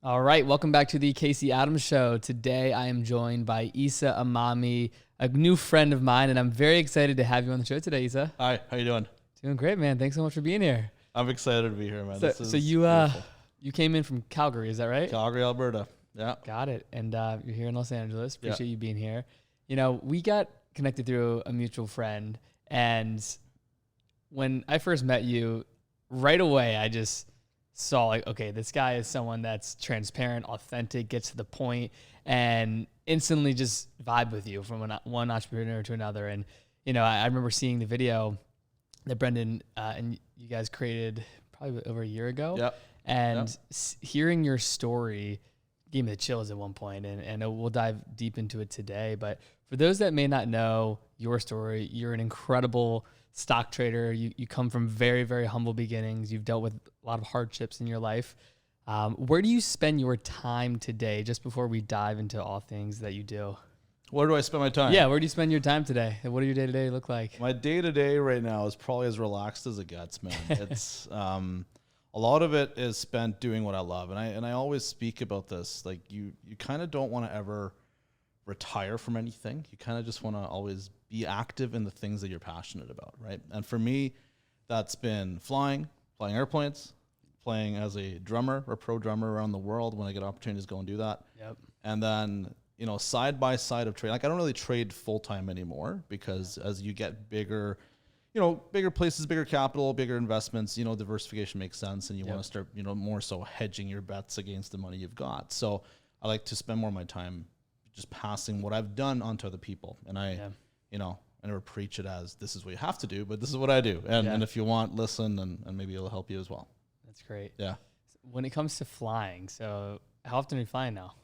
All right, welcome back to the Casey Adams Show. Today I am joined by Eisa Emami, a new friend of mine, and I'm very excited to have you on the show today, Eisa. Hi, how you doing? Doing great, man. Thanks so much for being here. I'm excited to be here, man. So you came in from Calgary, is that right? Calgary, Alberta. Yeah. Got it. And you're here in Los Angeles. Appreciate you being here. You know, we got connected through a mutual friend, and when I first met you, right away I just saw like, okay, this guy is someone that's transparent, authentic, gets to the point, and instantly just vibe with you from one entrepreneur to another. And, you know, I remember seeing the video that Brendan and you guys created probably over a year ago. Yep. And hearing your story gave me the chills at one point, and we'll dive deep into it today. But for those that may not know your story, you're an incredible stock trader. You come from very, very humble beginnings. You've dealt with a lot of hardships in your life. Where do you spend your time today, just before we dive into all things that you do? Where do I spend my time? Yeah, where do you spend your time today? What do your day-to-day look like? My day-to-day right now is probably as relaxed as it gets, man. It's a lot of it is spent doing what I love. And I always speak about this. Like you kind of don't want to ever retire from anything. You kind of just want to always be active in the things that you're passionate about, right? And for me, that's been flying airplanes, playing as a drummer or pro drummer around the world when I get opportunities to go and do that. Yep. And then, you know, side by side of trade, like I don't really trade full time anymore because as you get bigger, you know, bigger places, bigger capital, bigger investments, you know, diversification makes sense, and you want to start, you know, more so hedging your bets against the money you've got. So I like to spend more of my time just passing what I've done onto other people. And you know, I never preach it as this is what you have to do, but this is what I do. And if you want, listen, and maybe it'll help you as well. That's great. Yeah. When it comes to flying, so how often are you flying now?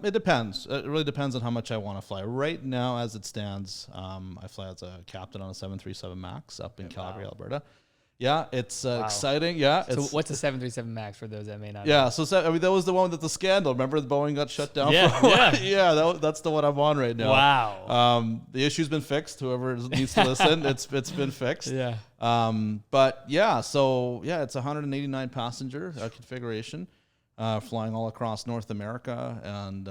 It depends. It really depends on how much I want to fly. Right now, as it stands, I fly as a captain on a 737 MAX up in Calgary, Alberta. Yeah, it's exciting. Yeah. So what's a 737 MAX for those that may not know? Yeah, so I mean, that was the one with the scandal. Remember the Boeing got shut down? That's the one I'm on right now. Wow. The issue's been fixed. Whoever needs to listen, it's been fixed. Yeah. But yeah, so yeah, it's a 189 passenger configuration. Flying all across North America, and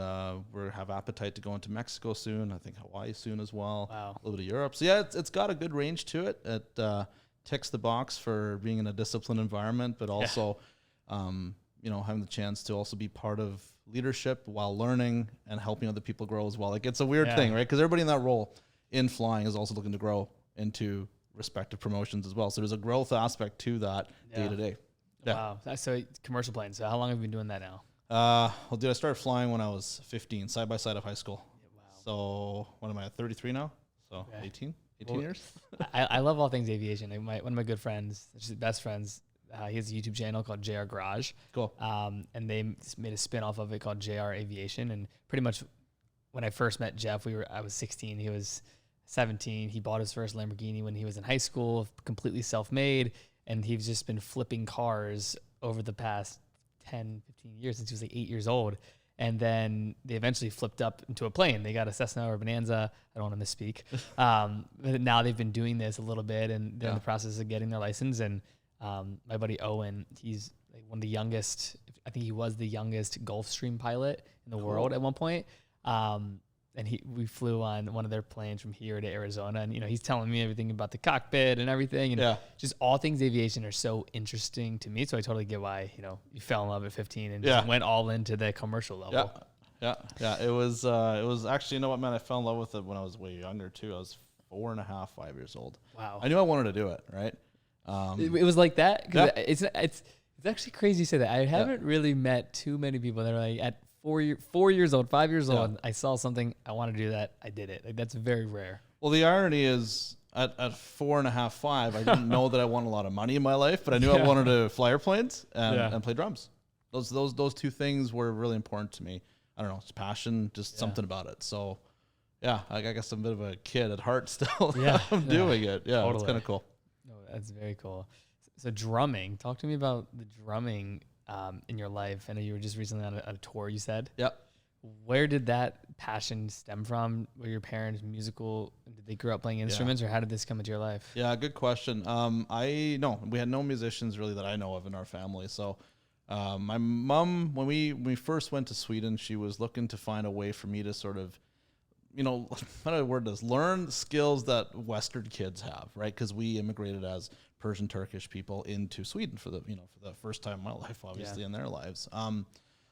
we have appetite to go into Mexico soon. I think Hawaii soon as well. Wow. A little bit of Europe. So yeah, it's got a good range to it. It ticks the box for being in a disciplined environment, but also, you know, having the chance to also be part of leadership while learning and helping other people grow as well. Like it's a weird thing, right? Because everybody in that role in flying is also looking to grow into respective promotions as well. So there's a growth aspect to that day to day. Yeah. Wow. So commercial planes. So how long have you been doing that now? Well, dude, I started flying when I was 15, side by side of high school. Yeah, wow. So what am I, 33 now? So 18 years. I love all things aviation. Like one of my good friends, just best friends, he has a YouTube channel called JR Garage. Cool. And they made a spin-off of it called JR Aviation. And pretty much when I first met Jeff, I was 16, he was 17. He bought his first Lamborghini when he was in high school, completely self-made. And he's just been flipping cars over the past 10, 15 years since he was like 8 years old. And then they eventually flipped up into a plane. They got a Cessna or a Bonanza. I don't want to misspeak. But now they've been doing this a little bit, and they're in the process of getting their license. And my buddy Owen, he's like one of the youngest, I think he was the youngest Gulfstream pilot in the world at one point. And we flew on one of their planes from here to Arizona, and you know he's telling me everything about the cockpit and everything, and just all things aviation are so interesting to me. So I totally get why you fell in love at 15 and just went all into the commercial level. Yeah. It was actually, you know what, man, I fell in love with it when I was way younger too. I was 4.5, 5 years old. Wow. I knew I wanted to do it, right? It was like that. It's actually crazy you say that. I haven't really met too many people that are like at 4 years old, 5 years old, I saw something, I want to do that, I did it. Like, that's very rare. Well, the irony is at 4.5, 5, I didn't know that I wanted a lot of money in my life, but I knew I wanted to fly airplanes and play drums. Those two things were really important to me. I don't know, it's passion, just something about it. So yeah, I guess I'm a bit of a kid at heart still. I'm doing it. Yeah, totally. It's kind of cool. No, that's very cool. So drumming, talk to me about the drumming in your life. I know you were just recently on a tour, you said. Yep. Where did that passion stem from? Were your parents musical? Did they grow up playing instruments, or how did this come into your life? Yeah, good question. We had no musicians really that I know of in our family. So My mom, when we first went to Sweden, she was looking to find a way for me to sort of, how do I word this? Learn skills that Western kids have, right? Because we immigrated as Persian Turkish people into Sweden for the first time in my life, obviously in their lives.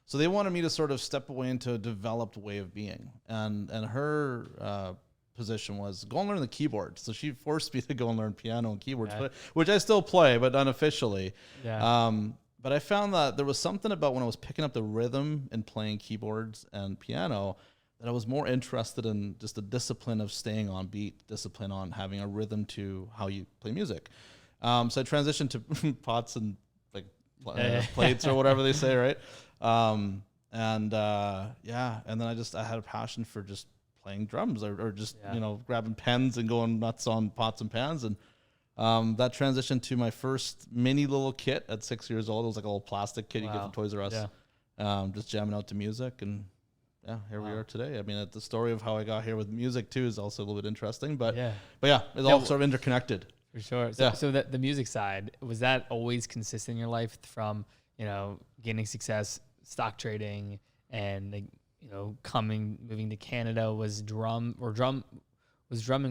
So they wanted me to sort of step away into a developed way of being, and her position was go and learn the keyboard. So she forced me to go and learn piano and keyboards, which I still play, but unofficially. Yeah. But I found that there was something about when I was picking up the rhythm and playing keyboards and piano that I was more interested in just the discipline of staying on beat, discipline on having a rhythm to how you play music. So I transitioned to pots and plates or whatever they say, right? And then I had a passion for just playing drums or just grabbing pens and going nuts on pots and pans, and that transitioned to my first mini little kit at 6 years old. It was like a little plastic kit you get from Toys R Us. Just jamming out to music, and here we are today. I mean, the story of how I got here with music too is also a little bit interesting, but it's all sort of interconnected. For sure. So that the music side, was that always consistent in your life from, gaining success, stock trading, and moving to Canada? Was drumming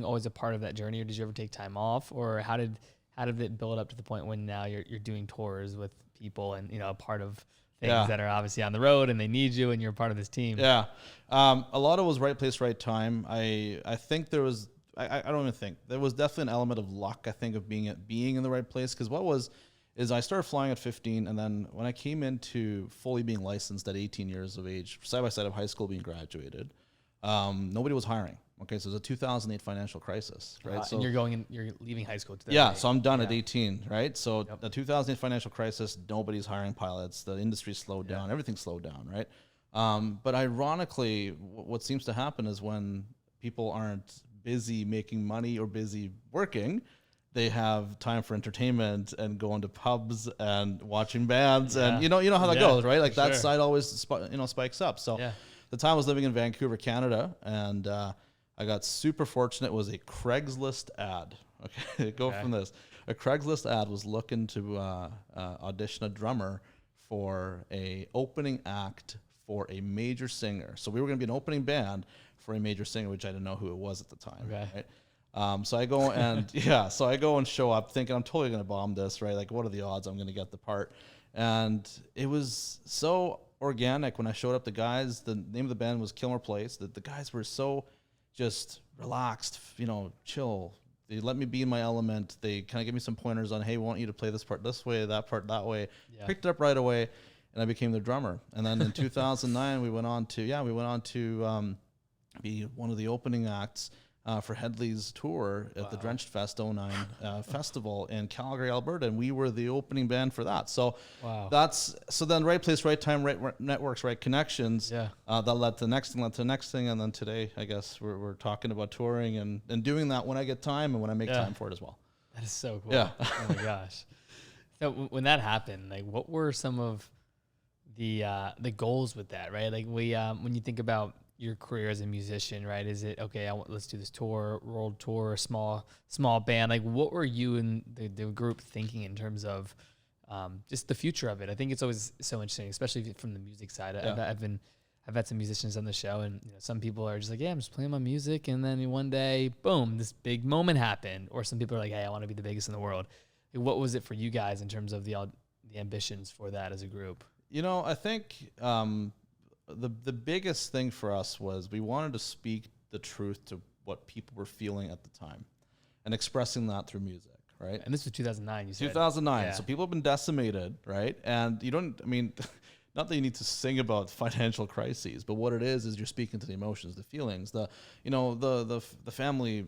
always a part of that journey, or did you ever take time off, or how did it build up to the point when now you're doing tours with people and a part of things that are obviously on the road and they need you and you're part of this team? A lot of it was right place, right time. I think there was. I don't even think there was definitely an element of luck. I think of being in the right place, because I started flying at 15, and then when I came into fully being licensed at 18 years of age, side by side of high school being graduated, nobody was hiring. Okay, so it was a 2008 financial crisis, right? So and you're leaving high school today. Yeah, so I'm done at 18, right? So the 2008 financial crisis, nobody's hiring pilots. The industry slowed down. Everything slowed down, right? But ironically, what seems to happen is when people aren't busy making money or busy working, they have time for entertainment and going to pubs and watching bands, and you know how that goes, right? Like that side always spikes up. So the time I was living in Vancouver, Canada, and I got super fortunate. It was a Craigslist ad. Okay, from this. A Craigslist ad was looking to audition a drummer for a opening act for a major singer. So we were going to be an opening band for a major singer, which I didn't know who it was at the time. Right? So I go and show up thinking I'm totally going to bomb this, right? Like, what are the odds I'm going to get the part? And it was so organic when I showed up. The guys, the name of the band was Kilmer Place. The guys were so just relaxed, chill. They let me be in my element. They kind of give me some pointers on, hey, we want you to play this part this way, that part that way. Picked it up right away, and I became the drummer. And then in 2009, we went on to be one of the opening acts for Headley's tour at the Drenched Fest 09 festival in Calgary, Alberta, and we were the opening band for that. So then right place, right time, right networks, right connections. That led to the next thing, and then today, I guess we're talking about touring and doing that when I get time and when I make time for it as well. That is so cool. Oh my gosh. So when that happened, like, what were some of the goals with that, right? Like, when you think about your career as a musician, right? Is it okay? Let's do this tour, world tour, small band. Like, what were you and the group thinking in terms of just the future of it? I think it's always so interesting, especially from the music side. I've had some musicians on the show, and some people are just like, yeah, I'm just playing my music, and then one day, boom, this big moment happened. Or some people are like, hey, I want to be the biggest in the world. Like, what was it for you guys in terms of the ambitions for that as a group? I think the biggest thing for us was we wanted to speak the truth to what people were feeling at the time and expressing that through music, right? And this was 2009, you said. 2009. Yeah. So people have been decimated, right? And not that you need to sing about financial crises, but what it is you're speaking to the emotions, the feelings, the family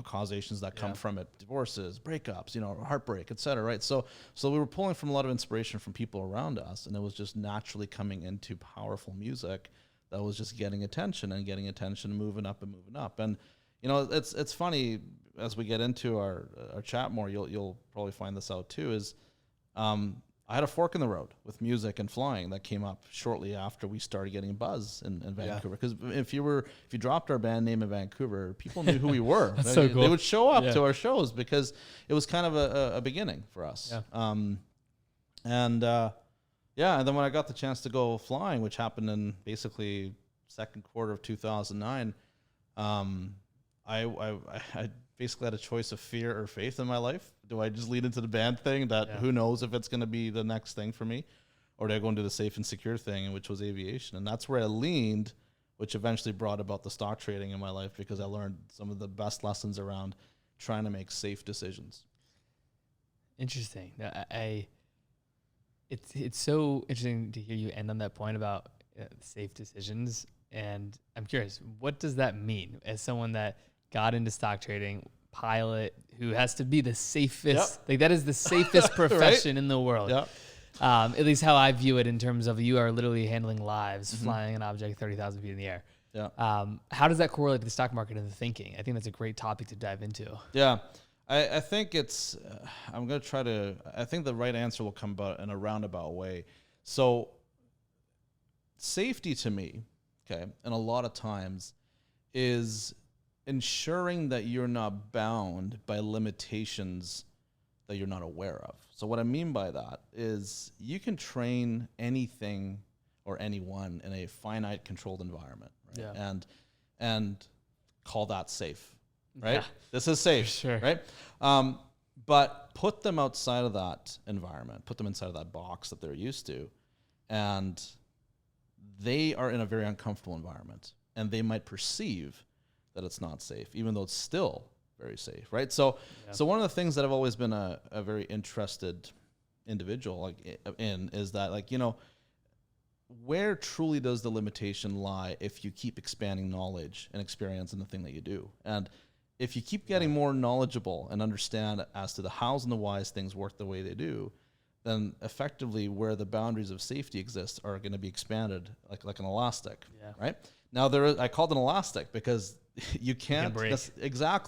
causations that come from it, divorces, breakups, heartbreak, etc. Right? So we were pulling from a lot of inspiration from people around us, and it was just naturally coming into powerful music that was just getting attention, moving up. And it's funny as we get into our chat more, you'll probably find this out too, is I had a fork in the road with music and flying that came up shortly after we started getting buzz in Vancouver. Because if you dropped our band name in Vancouver, people knew who we were. That's so cool. They would show up to our shows because it was kind of a beginning for us. Yeah, and then when I got the chance to go flying, which happened in basically second quarter of 2009, I basically had a choice of fear or faith in my life. Do I just lead into the band thing that who knows if it's going to be the next thing for me, or do I go into the safe and secure thing, which was aviation? And that's where I leaned, which eventually brought about the stock trading in my life, because I learned some of the best lessons around trying to make safe decisions. Interesting. It's so interesting to hear you end on that point about safe decisions. And I'm curious, what does that mean as someone that got into stock trading, pilot, who has to be the safest, like that is the safest profession in the world. Yep. At least how I view it, in terms of you are literally handling lives, flying an object 30,000 feet in the air. Yeah. How does that correlate to the stock market and the thinking? I think that's a great topic to dive into. Yeah. I think it's, I'm going to try to, I think the right answer will come about in a roundabout way. So safety to me, okay, and a lot of times is ensuring that you're not bound by limitations that you're not aware of. So what I mean by that is you can train anything or anyone in a finite controlled environment, right? Yeah. And call that safe. Right? Yeah. This is safe, Sure. right? But put them outside of that environment, put them inside of that box that they're used to, and they are in a very uncomfortable environment, and they might perceive that it's not safe, even though it's still very safe, right? So one of the things that I've always been a very interested individual in is that, where truly does the limitation lie if you keep expanding knowledge and experience in the thing that you do? And if you keep getting more knowledgeable and understand as to the hows and the whys things work the way they do, then effectively where the boundaries of safety exist are going to be expanded like an elastic, right? Now I called it an elastic because you can't,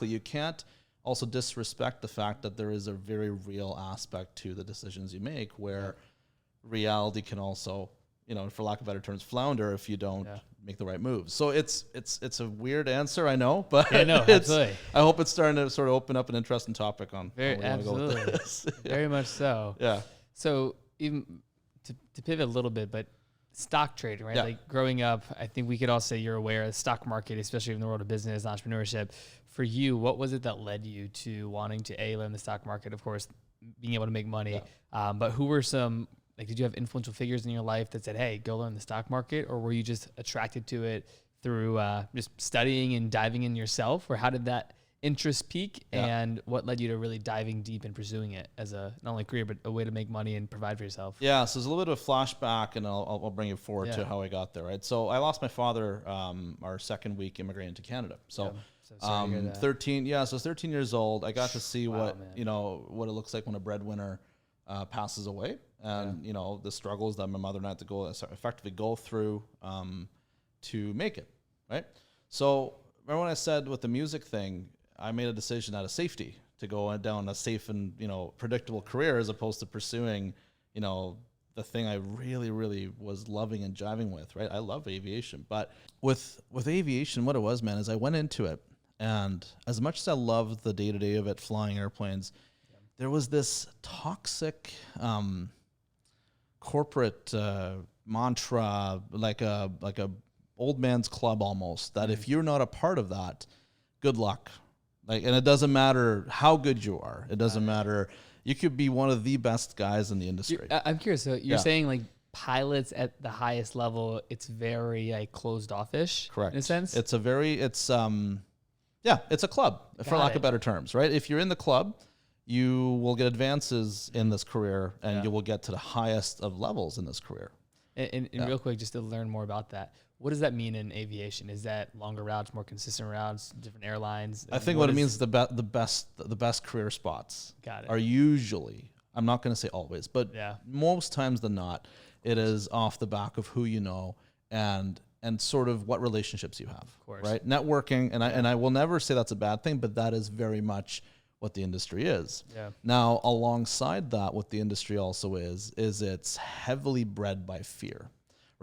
you can't also disrespect the fact that there is a very real aspect to the decisions you make where reality can also, for lack of better terms, flounder if you don't make the right moves. So it's a weird answer, I know, but absolutely. I hope it's starting to sort of open up an interesting topic on very absolutely, go with this. Very much so. Yeah. So even to pivot a little bit, but stock trading, right? Like growing up, I think we could all say you're aware of the stock market, especially in the world of business, entrepreneurship. For you, what was it that led you to wanting to learn the stock market? Of course, being able to make money, but who were some? Like, did you have influential figures in your life that said, hey, go learn the stock market? Or were you just attracted to it through just studying and diving in yourself? Or how did that interest peak? And what led you to really diving deep and pursuing it as a, not only career, but a way to make money and provide for yourself? Yeah, so there's a little bit of a flashback, and I'll bring you forward to how I got there, right? So I lost my father our second week immigrating to Canada. So, sorry to hear that. 13 years old. I got to see what it looks like when a breadwinner passes away. And, the struggles that my mother and I had to effectively go through to make it, right? So remember when I said with the music thing, I made a decision out of safety to go down a safe and, predictable career as opposed to pursuing, the thing I really, really was loving and jiving with, right? I love aviation. But with aviation, what it was, man, is I went into it. And as much as I loved the day-to-day of it, flying airplanes, there was this toxic corporate mantra, like a old man's club almost, that if you're not a part of that, good luck. And it doesn't matter how good you are. It doesn't matter. You could be one of the best guys in the industry. I'm curious. So you're saying like pilots at the highest level, it's very closed off-ish. Correct. In a sense. It's a club, for lack of better terms, right? If you're in the club, you will get advances in this career, and you will get to the highest of levels in this career. And real quick, just to learn more about that, what does that mean in aviation? Is that longer routes, more consistent routes, different airlines? I think what it means is the best career spots are usually, I'm not going to say always, but most times than not, it is off the back of who you know and sort of what relationships you have. Of course. Right? Networking, and I will never say that's a bad thing, but that is very much what the industry is. Yeah. Now, alongside that, what the industry also is it's heavily bred by fear,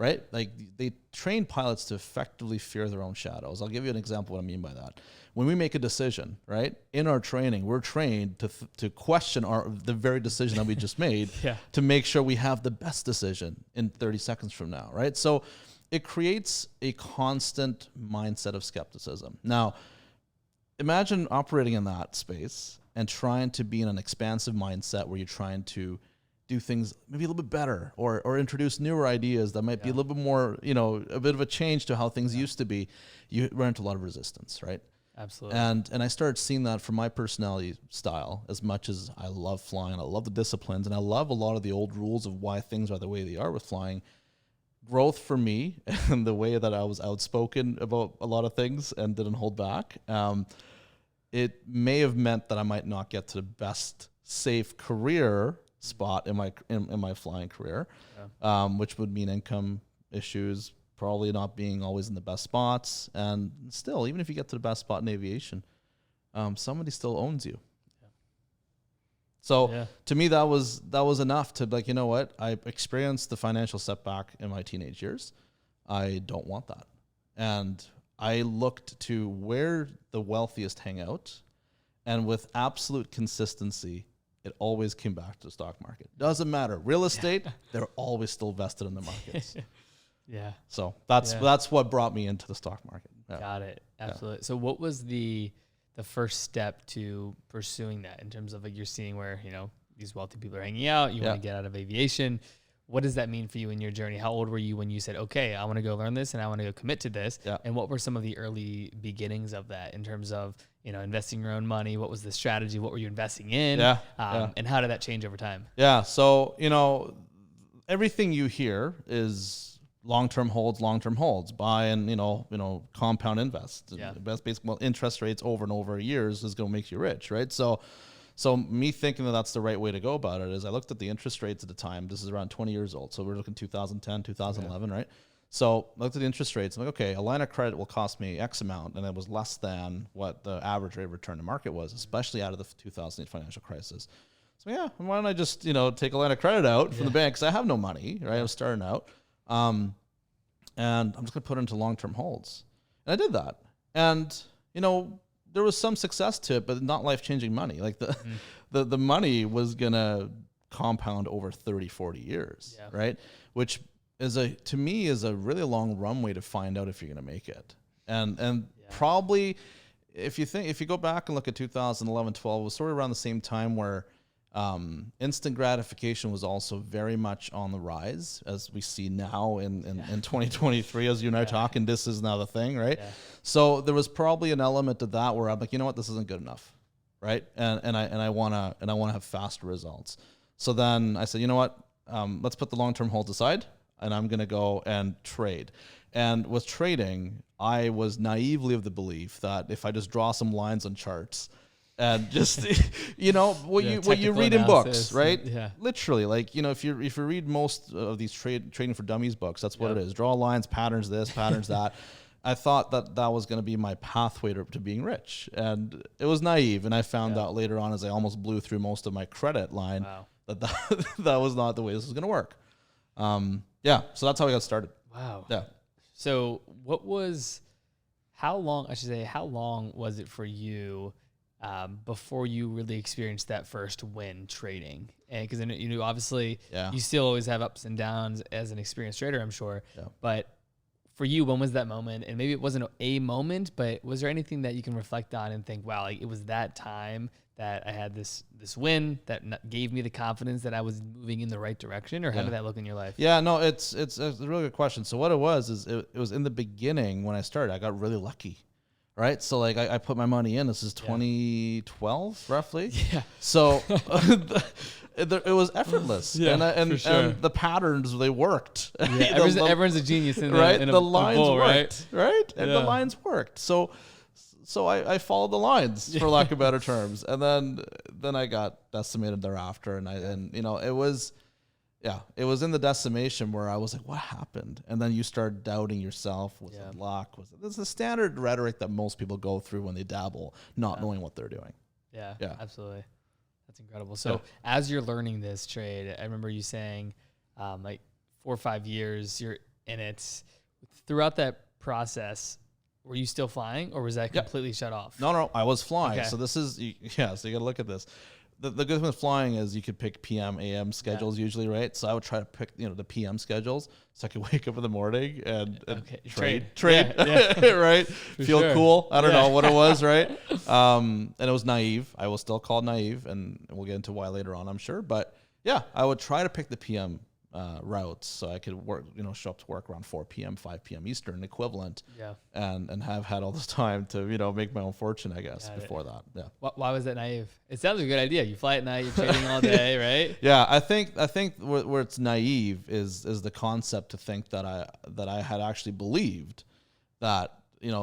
right? Like they train pilots to effectively fear their own shadows. I'll give you an example of what I mean by that. When we make a decision, right, in our training, we're trained to question the very decision that we just made to make sure we have the best decision in 30 seconds from now, right? So it creates a constant mindset of skepticism. Now, imagine operating in that space and trying to be in an expansive mindset where you're trying to do things maybe a little bit better or introduce newer ideas that might be a little bit more, a bit of a change to how things used to be. You run into a lot of resistance, right? Absolutely. And I started seeing that from my personality style. As much as I love flying, I love the disciplines, and I love a lot of the old rules of why things are the way they are with flying. Growth for me and the way that I was outspoken about a lot of things and didn't hold back, it may have meant that I might not get to the best safe career spot in my flying career, which would mean income issues, probably not being always in the best spots. And still, even if you get to the best spot in aviation, somebody still owns you. So to me, that was enough to like, you know what? I experienced the financial setback in my teenage years. I don't want that. And I looked to where the wealthiest hang out, and with absolute consistency, it always came back to the stock market. Doesn't matter. Real estate, they're always still vested in the markets. So that's what brought me into the stock market. Got it. Absolutely. So what was the first step to pursuing that in terms of like you're seeing where, these wealthy people are hanging out, you want to get out of aviation. What does that mean for you in your journey? How old were you when you said, okay, I want to go learn this and I want to go commit to this? And what were some of the early beginnings of that in terms of, investing your own money? What was the strategy? What were you investing in? And how did that change over time? So, everything you hear is long-term holds, buy and, compound invest. Best basically interest rates over and over years is going to make you rich, right? So me thinking that that's the right way to go about it is I looked at the interest rates at the time. This is around 20 years old. So we're looking 2010, 2011, right? So I looked at the interest rates. I'm like, okay, a line of credit will cost me X amount. And it was less than what the average rate of return to market was, especially out of the 2008 financial crisis. So why don't I just, take a line of credit out from the bank? Because I have no money, right? I was starting out. And I'm just going to put it into long-term holds. And I did that. And, there was some success to it, but not life-changing money. Like the money was going to compound over 30, 40 years, right? Which to me is a really long runway to find out if you're going to make it. And probably if you go back and look at 2011, 12, it was sort of around the same time where instant gratification was also very much on the rise, as we see now in 2023, as you and I are talking, this is now the thing, right? So there was probably an element of that where I'm like, you know what, this isn't good enough, right? And I wanna have faster results. So then I said, you know what, let's put the long-term holds aside, and I'm gonna go and trade. And with trading, I was naively of the belief that if I just draw some lines on charts and just, what you read in books, right? Literally, like, if you read most of these Trading for Dummies books, that's what it is. Draw lines, patterns this, patterns that. I thought that was going to be my pathway to being rich. And it was naive. And I found out later on, as I almost blew through most of my credit line, that was not the way this was going to work. So that's how I got started. Wow. Yeah. So how long was it for you before you really experienced that first win trading? And because obviously you still always have ups and downs as an experienced trader, I'm sure. But for you, when was that moment? And maybe it wasn't a moment, but was there anything that you can reflect on and think, wow, like it was that time that I had this win that gave me the confidence that I was moving in the right direction? Or how did that look in your life? Yeah, no, it's a really good question. So what it was is it was in the beginning when I started, I got really lucky. Right. So like I put my money in, this is 2012 roughly. So it was effortless. And the patterns, they worked. Everyone's a genius in the lines worked. Right. And the lines worked. So I followed the lines, for lack of better terms. And then I got decimated thereafter. And it was in the decimation where I was like, what happened? And then you start doubting yourself. Was it luck? This is the standard rhetoric that most people go through when they dabble, not knowing what they're doing. Yeah, absolutely. That's incredible. So as you're learning this trade, I remember you saying like 4 or 5 years, and it's throughout that process, were you still flying, or was that completely shut off? No, I was flying. Okay. So this is, so you got to look at this. The good thing with flying is you could pick PM, AM schedules usually, right? So I would try to pick, the PM schedules so I could wake up in the morning and trade, right? Feel cool. I don't know what it was, right? And it was naive. I will still call it naive, and we'll get into why later on, I'm sure. But yeah, I would try to pick the PM routes so I could work, show up to work around 4 p.m., 5 p.m. Eastern equivalent, and have had all this time to, make my own fortune, I guess, before that. Yeah. Why was that naive? It sounds like a good idea. You fly at night, you're trading all day, right? Yeah, I think where it's naive is the concept to think that I had actually believed that,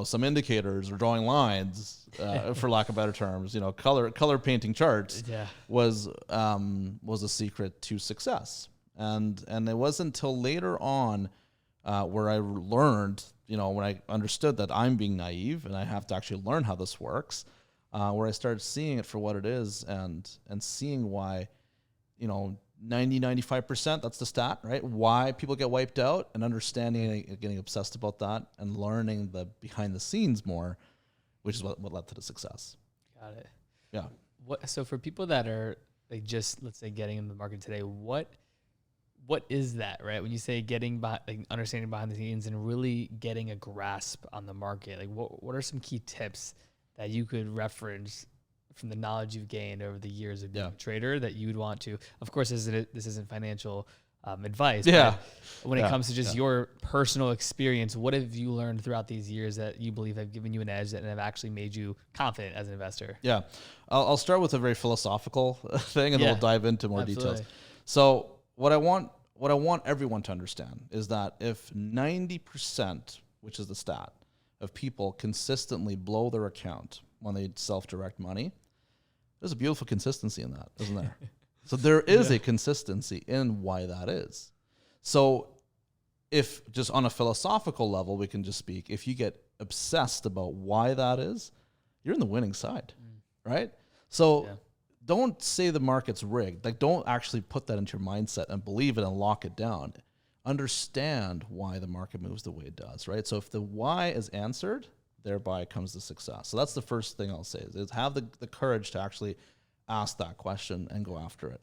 some indicators or drawing lines, for lack of better terms, color painting charts was a secret to success. And it wasn't until later on where I learned, when I understood that I'm being naive and I have to actually learn how this works, where I started seeing it for what it is and seeing why, 95%, that's the stat, right? Why people get wiped out, and understanding and getting obsessed about that and learning the behind the scenes more, which is what led to the success. Got it. Yeah. So for people that are just, let's say, getting in the market today, what is that, right? When you say understanding behind the scenes and really getting a grasp on the market, what are some key tips that you could reference from the knowledge you've gained over the years of being a trader that you would want to, of course, this isn't financial advice, but when it comes to just your personal experience, what have you learned throughout these years that you believe have given you an edge and have actually made you confident as an investor? Yeah. I'll start with a very philosophical thing, and then we'll dive into more details. So what I want everyone to understand is that if 90%, which is the stat, of people consistently blow their account when they self-direct money, there's a beautiful consistency in that, isn't there? So there is a consistency in why that is. So if just on a philosophical level, we can just speak, if you get obsessed about why that is, you're in the winning side, right? So don't say the market's rigged. Don't actually put that into your mindset and believe it and lock it down. Understand why the market moves the way it does, right? So if the why is answered, thereby comes the success. So that's the first thing I'll say is have the courage to actually ask that question and go after it.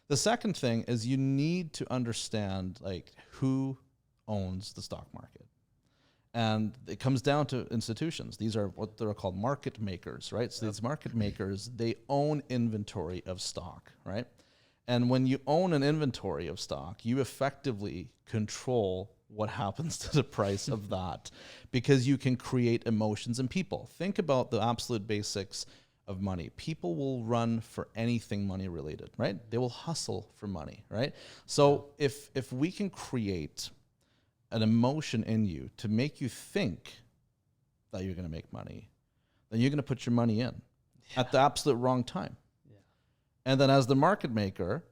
The second thing is you need to understand who owns the stock market. And it comes down to institutions. These are what they're called market makers, right? So these market makers, they own inventory of stock, right? And when you own an inventory of stock, you effectively control what happens to the price of that, because you can create emotions in people. Think about the absolute basics of money. People will run for anything money related, right? They will hustle for money, right? So if we can create an emotion in you to make you think that you're going to make money, then you're going to put your money in at the absolute wrong time. Yeah. And then as the market maker,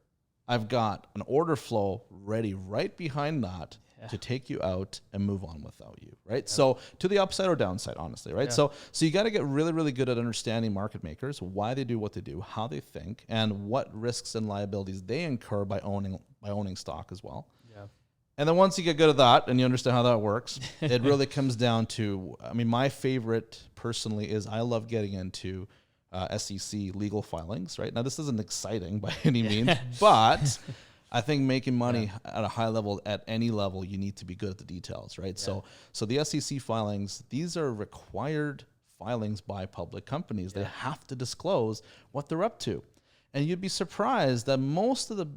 I've got an order flow ready right behind that to take you out and move on without you, right? Yeah. So to the upside or downside, honestly, right? Yeah. So you got to get really, really good at understanding market makers, why they do what they do, how they think, and what risks and liabilities they incur by owning stock as well. Yeah. And then once you get good at that and you understand how that works, it really comes down to, my favorite personally is I love getting into SEC legal filings, right? Now, this isn't exciting by any means, but I think making money at a high level, at any level, you need to be good at the details, right? Yeah. So the SEC filings, these are required filings by public companies. They have to disclose what they're up to. And you'd be surprised that most of the,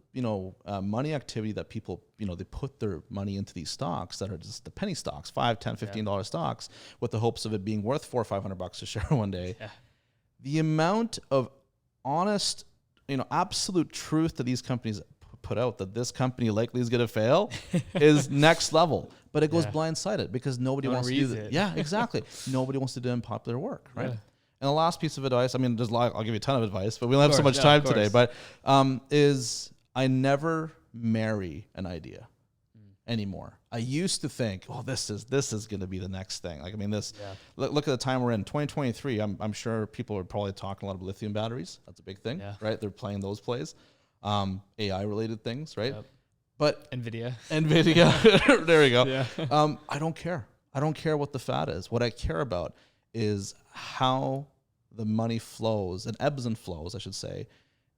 money activity that people, they put their money into these stocks that are just the penny stocks, $5, $10, $15 stocks, with the hopes of it being worth $400 or $500 a share one day. Yeah. The amount of honest, absolute truth that these companies put out that this company likely is going to fail is next level, but it goes blindsided because nobody wants to do that. Yeah, exactly. Nobody wants to do unpopular work, right? Yeah. And the last piece of advice, I'll give you a ton of advice, but we don't have so much time today, but is I never marry an idea anymore. I used to think, this is going to be the next thing. Look at the time we're in, 2023. I'm sure people are probably talking a lot of lithium batteries. That's a big thing, right? They're playing those plays. AI related things, right? Yep. But NVIDIA. there we go. Yeah. I don't care. I don't care what the fad is. What I care about is how the money flows, and ebbs and flows, I should say,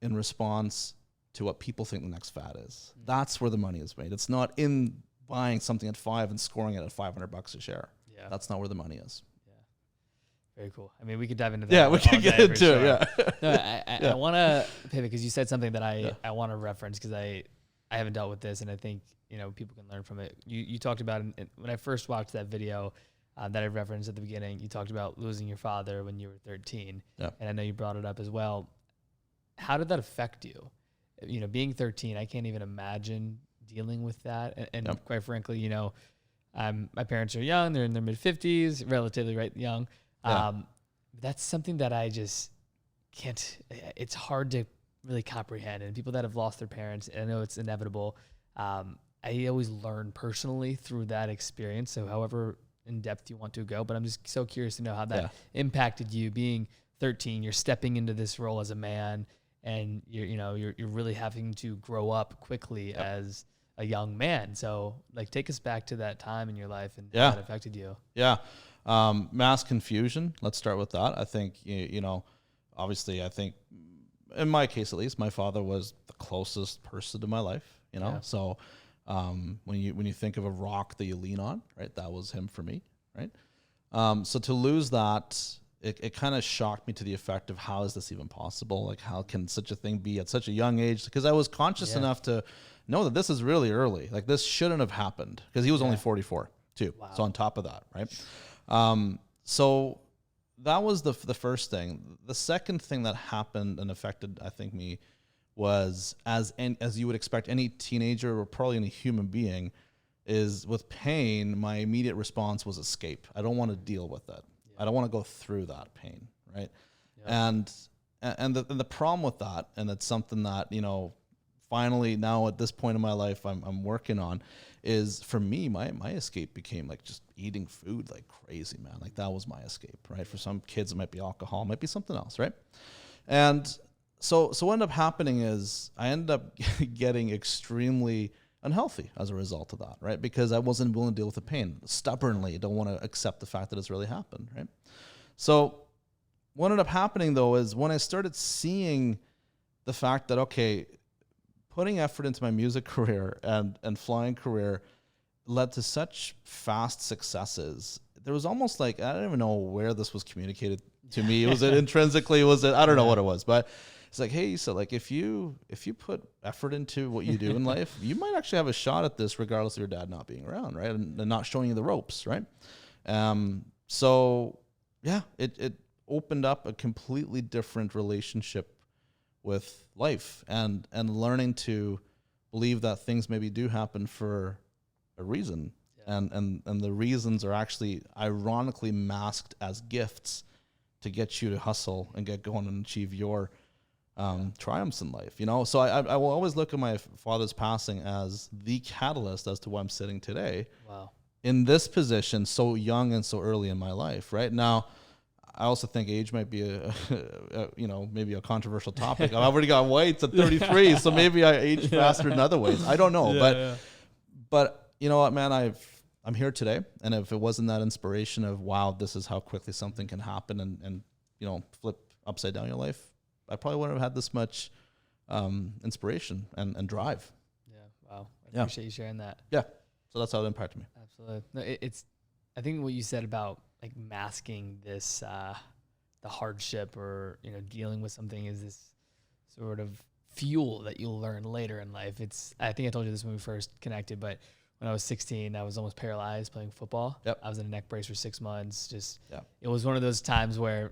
in response to what people think the next fad is. That's where the money is made. It's not in buying something at $5 and scoring it at $500 a share. Yeah. That's not where the money is. Yeah. Very cool. I mean, we could dive into that. Yeah, we can get into sure. it. Yeah. No, I want to pivot because you said something that I want to reference because I haven't dealt with this, and I think people can learn from it. You talked about when I first watched that video that I referenced at the beginning. You talked about losing your father when you were 13, and I know you brought it up as well. How did that affect you? Being 13, I can't even imagine dealing with that. And quite frankly, my parents are young; they're in their mid-50s, relatively young. That's something that I just can't. It's hard to really comprehend. And people that have lost their parents, and I know it's inevitable. I always learn personally through that experience. So, however in depth you want to go, but I'm just so curious to know how that impacted you. Being 13, you're stepping into this role as a man, and you're really having to grow up quickly as a young man. So, take us back to that time in your life and how that affected you. Yeah. Mass confusion. Let's start with that. I think, obviously, I think in my case, at least, my father was the closest person to my life, So when you think of a rock that you lean on, right, that was him for me, right? So to lose that, it kind of shocked me to the effect of how is this even possible? How can such a thing be at such a young age? Because I was conscious enough to know that this is really early. This shouldn't have happened because he was only 44 too. Wow. So on top of that, right? So that was the first thing. The second thing that happened and affected, I think, me was as you would expect any teenager or probably any human being is with pain, my immediate response was escape. I don't want to deal with it. I don't want to go through that pain, right? And the problem with that, and it's something that, finally now at this point in my life I'm working on, is for me, my escape became just eating food like crazy, man. That was my escape, right? For some kids, it might be alcohol, it might be something else, right? And so what ended up happening is I ended up getting extremely unhealthy as a result of that, right? Because I wasn't willing to deal with the pain. Stubbornly, don't want to accept the fact that it's really happened, right? So what ended up happening, though, is when I started seeing the fact that, okay, putting effort into my music career and flying career led to such fast successes. There was almost I don't even know where this was communicated to me. Was it intrinsically? Was it? I don't know what it was, but it's hey, so if you put effort into what you do in life, you might actually have a shot at this, regardless of your dad not being around, right, and not showing you the ropes, right? So yeah, it opened up a completely different relationship with life and learning to believe that things maybe do happen for a reason, and the reasons are actually ironically masked as gifts to get you to hustle and get going and achieve your triumphs in life, So I will always look at my father's passing as the catalyst as to why I'm sitting today. Wow. In this position so young and so early in my life. Right now, I also think age might be maybe a controversial topic. I've already got whites at 33, so maybe I age faster in other ways. I don't know, but you know what, man, I'm here today, and if it wasn't that inspiration of wow, this is how quickly something can happen and flip upside down your life, I probably wouldn't have had this much inspiration and drive. Yeah, wow. I appreciate you sharing that. Yeah, so that's how it impacted me. Absolutely. No, it's I think what you said about masking this the hardship or dealing with something is this sort of fuel that you'll learn later in life. I think I told you this when we first connected, but when I was 16, I was almost paralyzed playing football. Yep. I was in a neck brace for 6 months. It was one of those times where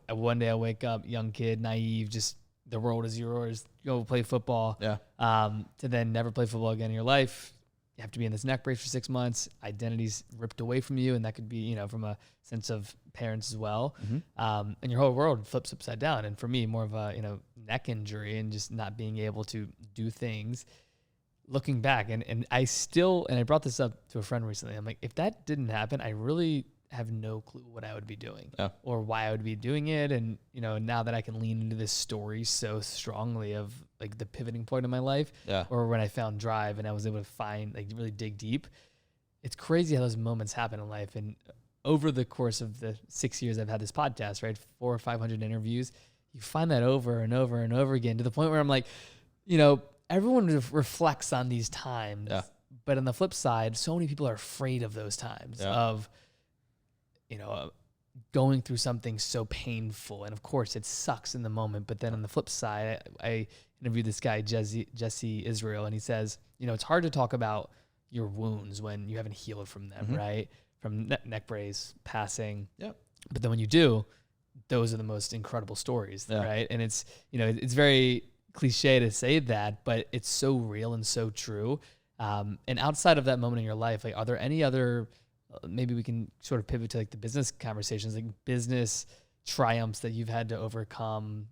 one day I wake up, young kid, naive, just the world is yours, go play football. Yeah. To then never play football again in your life. You have to be in this neck brace for 6 months. Identity's ripped away from you, and that could be, from a sense of parents as well. Mm-hmm. And your whole world flips upside down. And for me, more of a neck injury and just not being able to do things. Looking back, and I brought this up to a friend recently. I'm like, if that didn't happen, I really have no clue what I would be doing Yeah. or why I would be doing it. And, now that I can lean into this story so strongly of like the pivoting point in my life, Yeah. or when I found drive and I was able to find, like, really dig deep, it's crazy how those moments happen in life. And over the course of the 6 years I've had this podcast, right, 400 or 500 interviews, you find that over and over and over again, to the point where I'm like, everyone reflects on these times. Yeah. But on the flip side, so many people are afraid of those times of, going through something so painful. And of course it sucks in the moment. But then on the flip side, I interviewed this guy, Jesse Israel, and he says, it's hard to talk about your wounds when you haven't healed from them, right? From neck brace, passing. Yep. But then when you do, those are the most incredible stories, right? And it's, it's very cliche to say that, but it's so real and so true. And outside of that moment in your life, like, are there any other, maybe we can sort of pivot to like the business conversations, like business triumphs that you've had to overcome,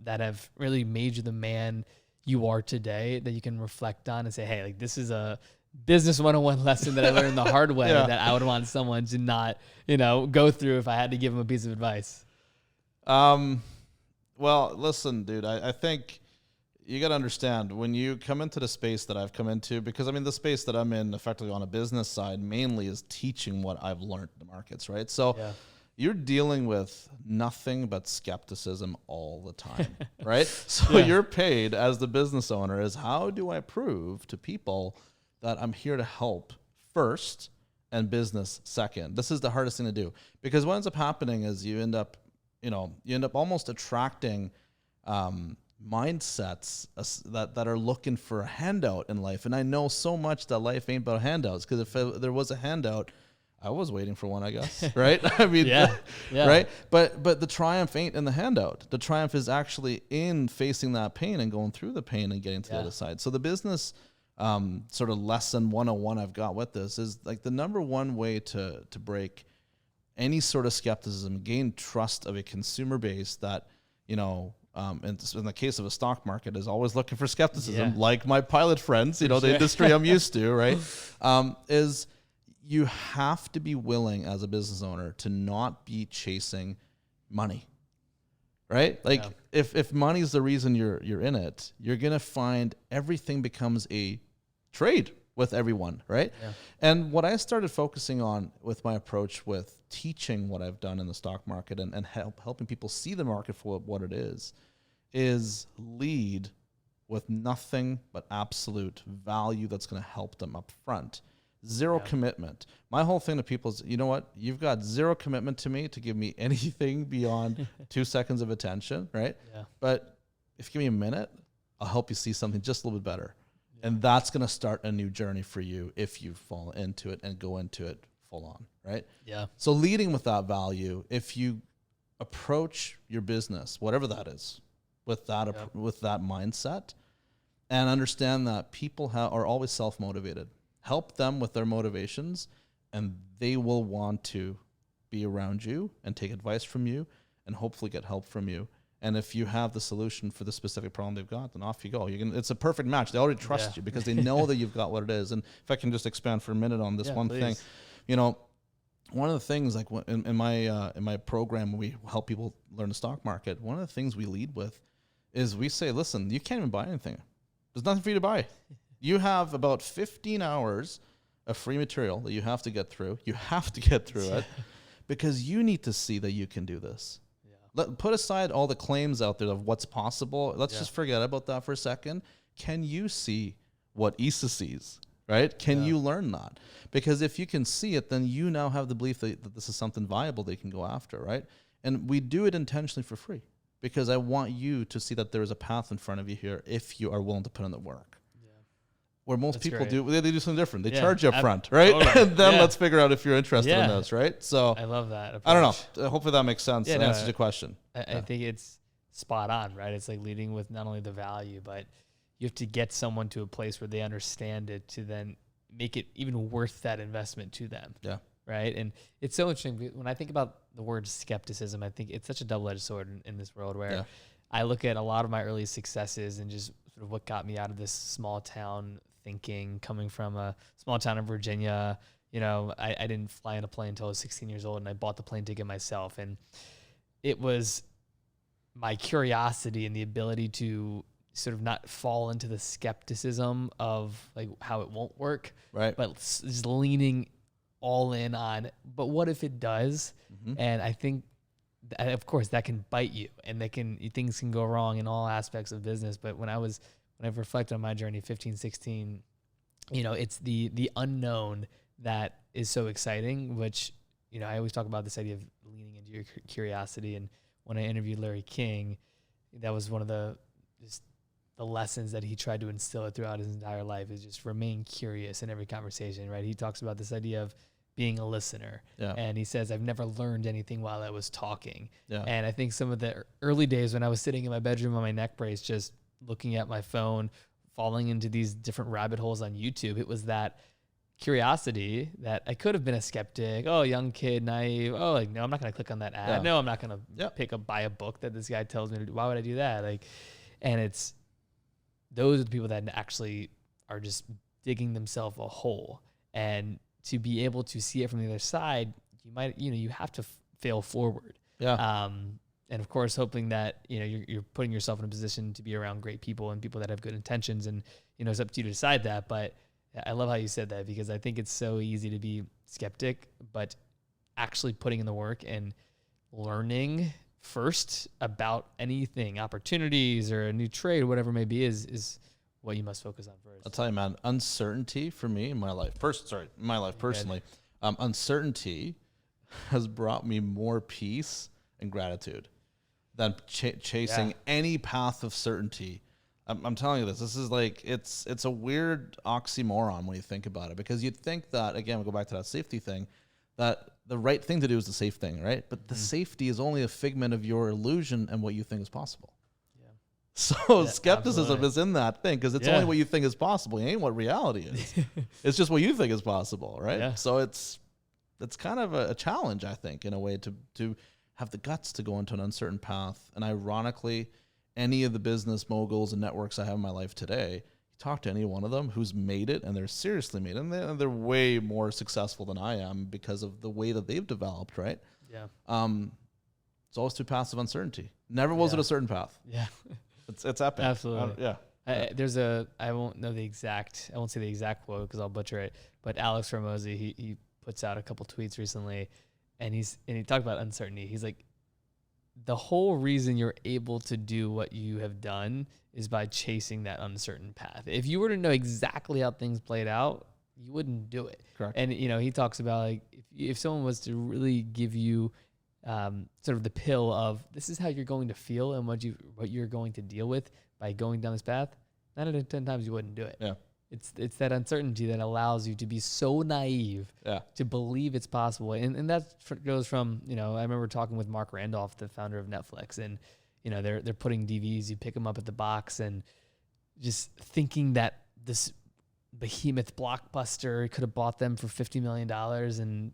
that have really made you the man you are today, that you can reflect on and say, hey, like, this is a business 101 lesson that I learned the hard way that I would want someone to not, go through if I had to give them a piece of advice? Well, listen, dude, I think you got to understand, when you come into the space that I've come into, because the space that I'm in effectively on a business side mainly is teaching what I've learned in the markets, right? So you're dealing with nothing but skepticism all the time, right? So you're paid as the business owner is, how do I prove to people that I'm here to help first and business second? This is the hardest thing to do, because what ends up happening is you end up almost attracting mindsets that are looking for a handout in life. And I know so much that life ain't about handouts, because if there was a handout, I was waiting for one, I guess, right? Right? But the triumph ain't in the handout. The triumph is actually in facing that pain and going through the pain and getting to the other side. So the business sort of lesson 101 I've got with this is, like, the number one way to break any sort of skepticism, gain trust of a consumer base that, in the case of a stock market, is always looking for skepticism, like my pilot friends, the industry I'm used to, right? Is you have to be willing as a business owner to not be chasing money, right? Like, if money is the reason you're in it, you're going to find everything becomes a trade with everyone, right? Yeah. And what I started focusing on with my approach with teaching what I've done in the stock market and helping people see the market for what it is lead with nothing but absolute value that's going to help them up front. Zero commitment. My whole thing to people is, you know what? You've got zero commitment to me to give me anything beyond 2 seconds of attention, right? Yeah. But if you give me a minute, I'll help you see something just a little bit better. Yeah. And that's going to start a new journey for you if you fall into it and go into it full on, right? Yeah. So leading with that value, if you approach your business, whatever that is, with that with that mindset, and understand that people are always self-motivated. Help them with their motivations, and they will want to be around you and take advice from you and hopefully get help from you. And if you have the solution for the specific problem they've got, then off you go. It's a perfect match. They already trust you because they know that you've got what it is. And if I can just expand for a minute on this thing, one of the things, like in my program, when we help people learn the stock market, one of the things we lead with is we say, listen, you can't even buy anything. There's nothing for you to buy. You have about 15 hours of free material that you have to get through. You have to get through it because you need to see that you can do this. Yeah. Put aside all the claims out there of what's possible. Let's just forget about that for a second. Can you see what Eisa sees, right? Can you learn that? Because if you can see it, then you now have the belief that this is something viable that you can go after, right? And we do it intentionally for free because I want you to see that there is a path in front of you here if you are willing to put in the work. Where most people do, they do something different. They charge you up front, right? Totally. And then let's figure out if you're interested in this, right? So I love that approach. I don't know. Hopefully that makes sense and answers your question. I think it's spot on, right? It's like leading with not only the value, but you have to get someone to a place where they understand it to then make it even worth that investment to them. Yeah. Right. And it's so interesting. When I think about the word skepticism, I think it's such a double-edged sword in this world where I look at a lot of my early successes and just sort of what got me out of this small town thinking, coming from a small town in Virginia, I didn't fly on a plane until I was 16 years old, and I bought the plane ticket myself. And it was my curiosity and the ability to sort of not fall into the skepticism of like how it won't work, Right. but just leaning all in on, but what if it does? And I think of course that can bite you, and things can go wrong in all aspects of business. But when I reflect on my journey, 15, 16, it's the unknown that is so exciting, which, I always talk about this idea of leaning into your curiosity. And when I interviewed Larry King, that was one of the lessons that he tried to instill throughout his entire life, is just remain curious in every conversation, right? He talks about this idea of being a listener. Yeah. And he says, I've never learned anything while I was talking. Yeah. And I think some of the early days when I was sitting in my bedroom on my neck brace, just looking at my phone, falling into these different rabbit holes on YouTube, it was that curiosity that I could have been a skeptic. Oh, young kid, naive. Oh, like, no, I'm not going to click on that ad. Yeah. No, I'm not going to buy a book that this guy tells me to do. Why would I do that? And those are the people that actually are just digging themselves a hole. And to be able to see it from the other side, you have to fail forward. Yeah. And of course, hoping that, you're putting yourself in a position to be around great people and people that have good intentions, and, it's up to you to decide that. But I love how you said that, because I think it's so easy to be skeptic, but actually putting in the work and learning first about anything, opportunities or a new trade, whatever it may be, is what you must focus on first. I'll tell you, man, uncertainty for me in my life, personally, uncertainty has brought me more peace and gratitude than chasing any path of certainty. I'm telling you this. This is like, it's a weird oxymoron when you think about it, because you'd think that, again, we'll go back to that safety thing, that the right thing to do is the safe thing, right? But the safety is only a figment of your illusion and what you think is possible. Yeah. So skepticism is in that thing, because it's only what you think is possible. It ain't what reality is. It's just what you think is possible, right? Yeah. So it's kind of a challenge, I think, in a way, to have the guts to go into an uncertain path. And ironically, any of the business moguls and networks I have in my life today, you talk to any one of them who's made it, and they're seriously made it, and they're way more successful than I am because of the way that they've developed, right? Yeah. It's always two paths of uncertainty. Never was it a certain path. Yeah. It's epic. Absolutely. I won't say the exact quote because I'll butcher it, but Alex Ramosi, he puts out a couple tweets recently, and he talked about uncertainty. He's like, the whole reason you're able to do what you have done is by chasing that uncertain path. If you were to know exactly how things played out, you wouldn't do it. Correct. And, he talks about, like, if someone was to really give you sort of the pill of this is how you're going to feel and what you're going to deal with by going down this path, 9 out of 10 times you wouldn't do it. Yeah. It's that uncertainty that allows you to be so naive to believe it's possible. And that goes from, I remember talking with Mark Randolph, the founder of Netflix, and, they're putting DVDs, you pick them up at the box, and just thinking that this behemoth blockbuster could have bought them for $50 million. And,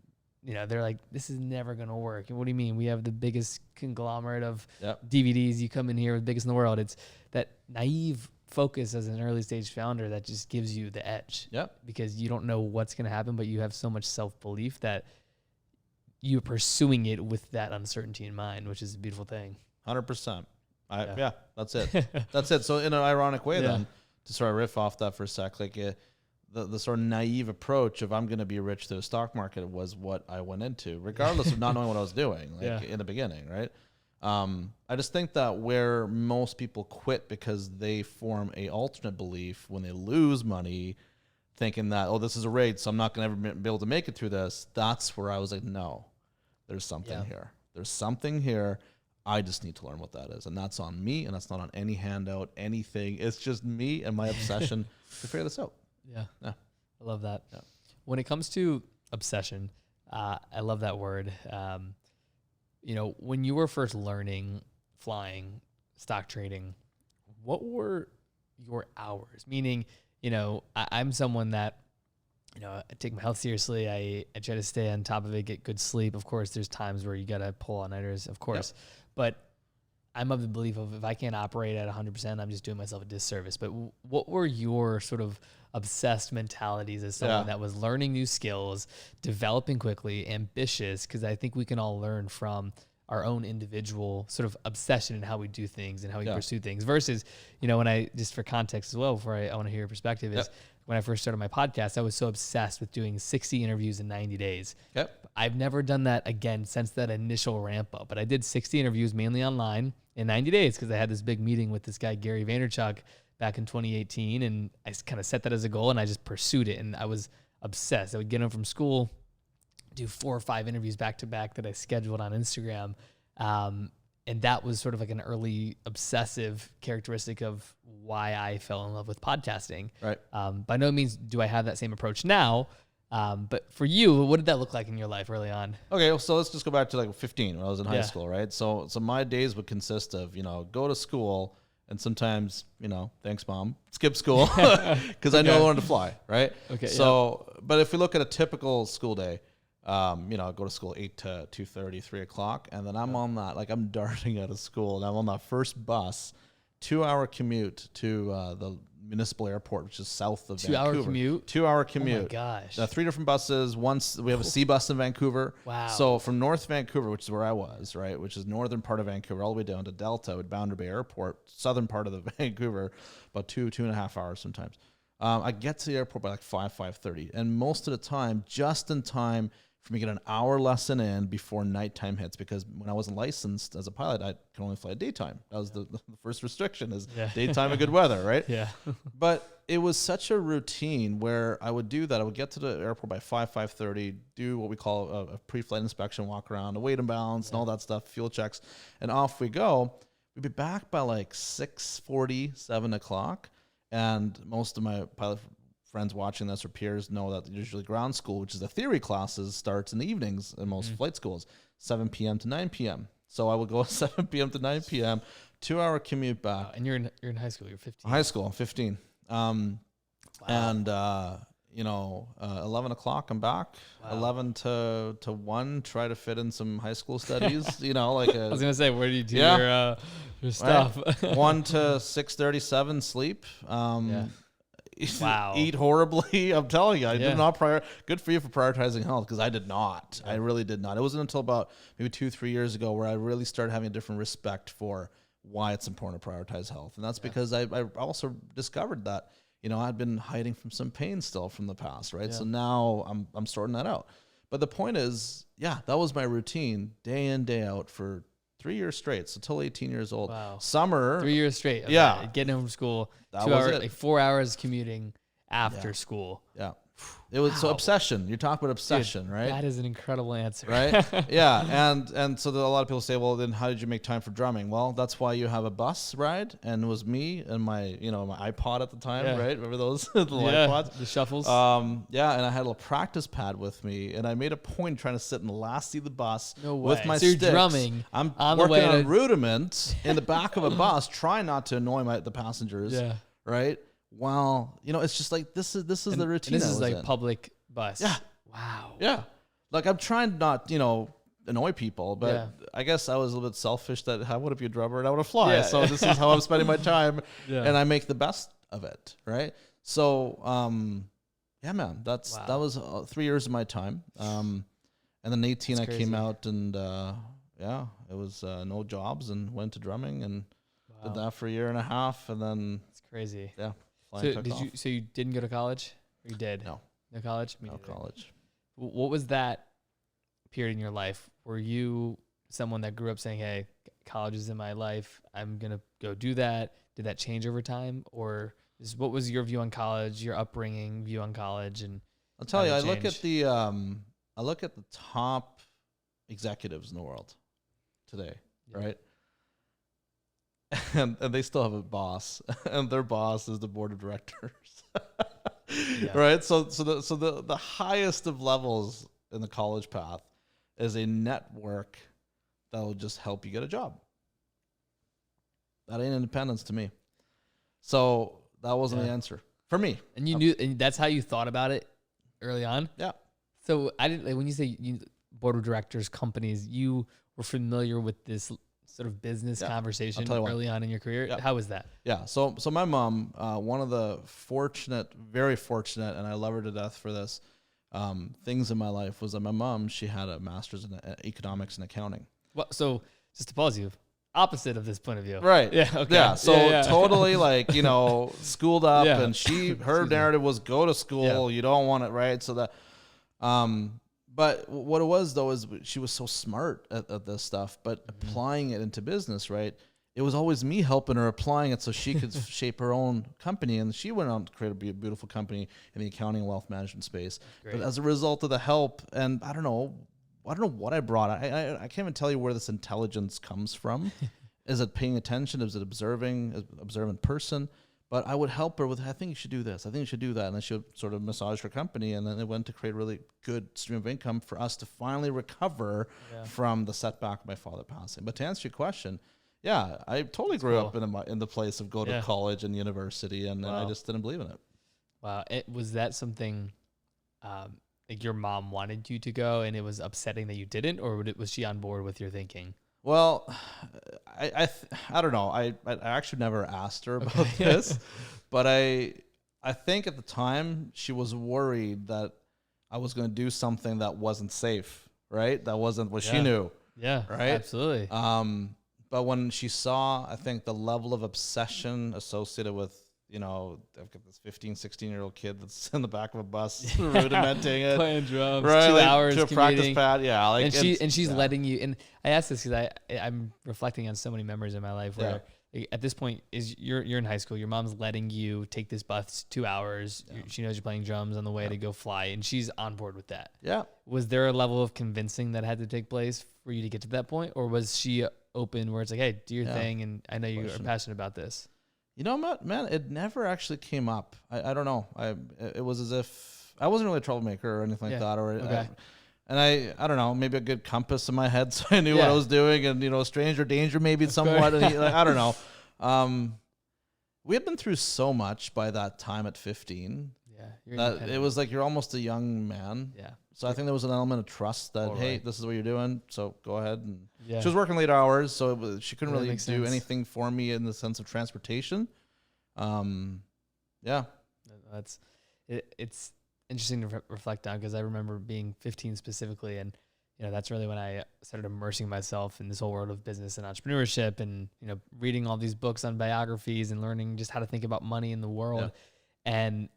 they're like, this is never going to work. And what do you mean? We have the biggest conglomerate of DVDs. You come in here with the biggest in the world. It's that naive focus as an early stage founder that just gives you the edge. Yep. Because you don't know what's going to happen, but you have so much self-belief that you're pursuing it with that uncertainty in mind, which is a beautiful thing. 100%. That's it. That's it. So in an ironic way then, to sort of riff off that for a sec, like the sort of naive approach of I'm going to be rich through the stock market was what I went into, regardless of not knowing what I was doing in the beginning, right? I just think that where most people quit because they form a alternate belief when they lose money, thinking that, this is a rate, so I'm not going to ever be able to make it through this. That's where I was like, no, there's something here. There's something here. I just need to learn what that is. And that's on me, and that's not on any handout, anything. It's just me and my obsession to figure this out. Yeah. I love that. Yeah. When it comes to obsession, I love that word. When you were first learning flying, stock trading, what were your hours? Meaning, I'm someone that, I take my health seriously. I try to stay on top of it, get good sleep. Of course, there's times where you got to pull all-nighters, of course. Yep. But I'm of the belief of if I can't operate at 100%, I'm just doing myself a disservice. But what were your sort of obsessed mentalities as someone that was learning new skills, developing quickly, ambitious? Because I think we can all learn from our own individual sort of obsession in how we do things and how we pursue things versus, when I, just for context as well, before I want to hear your perspective is when I first started my podcast, I was so obsessed with doing 60 interviews in 90 days. I've never done that again since that initial ramp up, but I did 60 interviews mainly online in 90 days because I had this big meeting with this guy, Gary Vaynerchuk, back in 2018. And I kind of set that as a goal and I just pursued it. And I was obsessed. I would get home from school, do 4 or 5 interviews back to back that I scheduled on Instagram. And that was sort of like an early obsessive characteristic of why I fell in love with podcasting. Right. By no means do I have that same approach now. But for you, what did that look like in your life early on? Okay, so let's just go back to like 15 when I was in high school, right? So my days would consist of, go to school and sometimes, thanks mom, skip school because I knew I wanted to fly, right? Okay. So, but if we look at a typical school day, I go to school 8 to 2:30, 3 o'clock, and then I'm on that, like I'm darting out of school, and I'm on that first bus, 2-hour commute to the municipal airport, which is south of Vancouver. 2-hour commute? 2-hour commute. Oh my gosh. 3 different buses. Once we have a C bus in Vancouver. Wow. So from North Vancouver, which is where I was, right, which is northern part of Vancouver, all the way down to Delta with Boundary Bay Airport, southern part of the Vancouver, about 2.5 hours sometimes. I get to the airport by like 5:30, and most of the time, just in time for me to get an hour lesson in before nighttime hits, because when I wasn't licensed as a pilot, I could only fly daytime. That was the first restriction is daytime and good weather, right? Yeah. But it was such a routine where I would do that. I would get to the airport by 5:30, do what we call a pre-flight inspection, walk around, a weight and balance and all that stuff, fuel checks, and off we go. We'd be back by like 6:40, 7 o'clock. And most of my pilot friends watching this or peers know that usually ground school, which is the theory classes, starts in the evenings in most flight schools, 7 p.m. to 9 p.m. So I would go 7 p.m. to 9 p.m., 2-hour commute back. And you're in high school. You're 15. High school, 15. And 11 o'clock, I'm back. Wow. 11 to 1, try to fit in some high school studies. I was gonna say, where do you do your stuff? Right. 1 to 6:37, sleep. Wow. Eat horribly. I'm telling you, I did not good for you for prioritizing health, because I did not. I really did not. It wasn't until about maybe 2-3 years ago where I really started having a different respect for why it's important to prioritize health. And that's because I also discovered that, I'd been hiding from some pain still from the past, right? Yeah. So now I'm sorting that out. But the point is, that was my routine day in, day out for 3 years straight, so till 18 years old. Wow. Summer. 3 years straight. Okay. Yeah. Getting home from school, that 2 was hours, it. like 4 hours commuting after school. Yeah. It was so obsession. You're talking about obsession, Dude, right? That is an incredible answer. Right? Yeah. And so a lot of people say, well, then how did you make time for drumming? Well, that's why you have a bus ride, and it was me and my iPod at the time, right? Remember those the iPods? The shuffles. And I had a little practice pad with me, and I made a point trying to sit in the last seat of the bus with my sticks. You're drumming. I'm working on rudiment in the back of a bus, trying not to annoy the passengers. Yeah. Right? Well, it's just like this is the routine. And this is like public bus. Yeah. Wow. Yeah. Like I'm trying not, annoy people, but I guess I was a little bit selfish that I want to be a drummer and I want to fly. Yeah. So this is how I'm spending my time, and I make the best of it, right? So, man, that was 3 years of my time. And then 18, I came out and it was no jobs and went to drumming and did that for a year and a half, and then it's crazy. Yeah. So you didn't go to college? Or you did? No. No college? No college. What was that period in your life? Were you someone that grew up saying, hey, college is in my life, I'm going to go do that? Did that change over time? Or what was your view on college, your upbringing view on college? And I'll tell you, I look at the top executives in the world today, right? And they still have a boss, and their boss is the board of directors. Right? So the highest of levels in the college path is a network that will just help you get a job. That ain't independence to me. So that wasn't the answer for me. And you knew, and that's how you thought about it early on? Yeah. So I didn't, when you say board of directors, companies, you were familiar with this sort of business Yeah. conversation tell you why. early on in your career? Yeah. How was that? Yeah. So my mom, one of the very fortunate, and I love her to death for this, things in my life was that my mom, she had a master's in economics and accounting. Well, so just to pause you, opposite of this point of view. Right. Yeah. Okay. Yeah. So yeah. totally like, schooled up, Yeah. and her narrative was go to school. Yeah. You don't want it. Right. So that, but what it was though, is she was so smart at this stuff, but applying it into business, right? It was always me helping her applying it so she could shape her own company. And she went on to create a beautiful company in the accounting and wealth management space. But as a result of the help, and I don't know what I brought. I can't even tell you where this intelligence comes from. Is it paying attention? Is it observant person? But I would help her with, I think you should do this. I think you should do that. And then she would sort of massage her company. And then it went to create a really good stream of income for us to finally recover from the setback of my father passing. But to answer your question, yeah, I totally grew up in the place of go to college and university, and I just didn't believe in it. Wow. Was that something like your mom wanted you to go and it was upsetting that you didn't, or was she on board with your thinking? Well, I don't know. I actually never asked her about this, but I think at the time she was worried that I was going to do something that wasn't safe, right? That wasn't what she knew. Yeah, right. Absolutely. But when she saw, I think, the level of obsession associated with, I've got this 15, 16-year-old kid that's in the back of a bus rudimenting it. Playing drums, right, 2 like, hours to a practice pad. Yeah. Like, and she's letting you, and I asked this because I'm reflecting on so many memories in my life where at this point you're in high school, your mom's letting you take this bus 2 hours. Yeah. She knows you're playing drums on the way to go fly, and she's on board with that. Yeah. Was there a level of convincing that had to take place for you to get to that point, or was she open where it's like, hey, do your thing, and I know you are passionate about this? Man, it never actually came up. I don't know. It was as if I wasn't really a troublemaker or anything like that. I don't know, maybe a good compass in my head, so I knew what I was doing, and stranger danger maybe somewhat. And I don't know. We had been through so much by that time at 15. Yeah, that it was like you're almost a young man. Yeah. So I think there was an element of trust that, hey, this is what you're doing, so go ahead. And she was working late hours, so she couldn't really do anything for me in the sense of transportation. It's interesting to reflect on, because I remember being 15 specifically, and that's really when I started immersing myself in this whole world of business and entrepreneurship, and reading all these books on biographies and learning just how to think about money in the world. And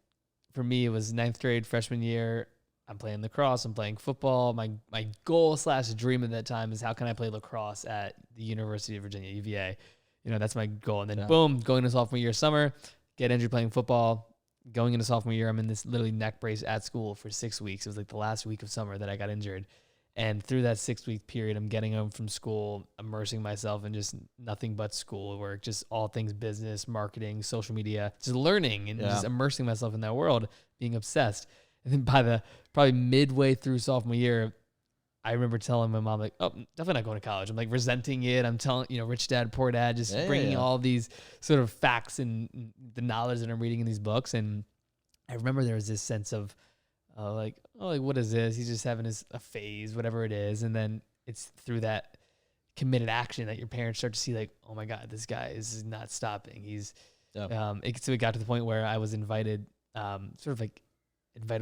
for me, it was 9th grade, freshman year. I'm playing lacrosse. I'm playing football. My goal / dream at that time is, how can I play lacrosse at the University of Virginia, UVA? That's my goal. And then boom, going into sophomore year summer, get injured playing football. Going into sophomore year, I'm in this literally neck brace at school for 6 weeks. It was like the last week of summer that I got injured. And through that 6-week period, I'm getting home from school, immersing myself in just nothing but schoolwork, just all things business, marketing, social media, just learning and just immersing myself in that world, being obsessed. And then by the probably midway through sophomore year, I remember telling my mom, like, oh, definitely not going to college. I'm like resenting it. I'm telling, rich dad, poor dad, just bringing all these sort of facts and the knowledge that I'm reading in these books. And I remember there was this sense of like, what is this? He's just having a phase, whatever it is. And then it's through that committed action that your parents start to see, like, oh my God, this guy is not stopping. He's, so it got to the point where I was invited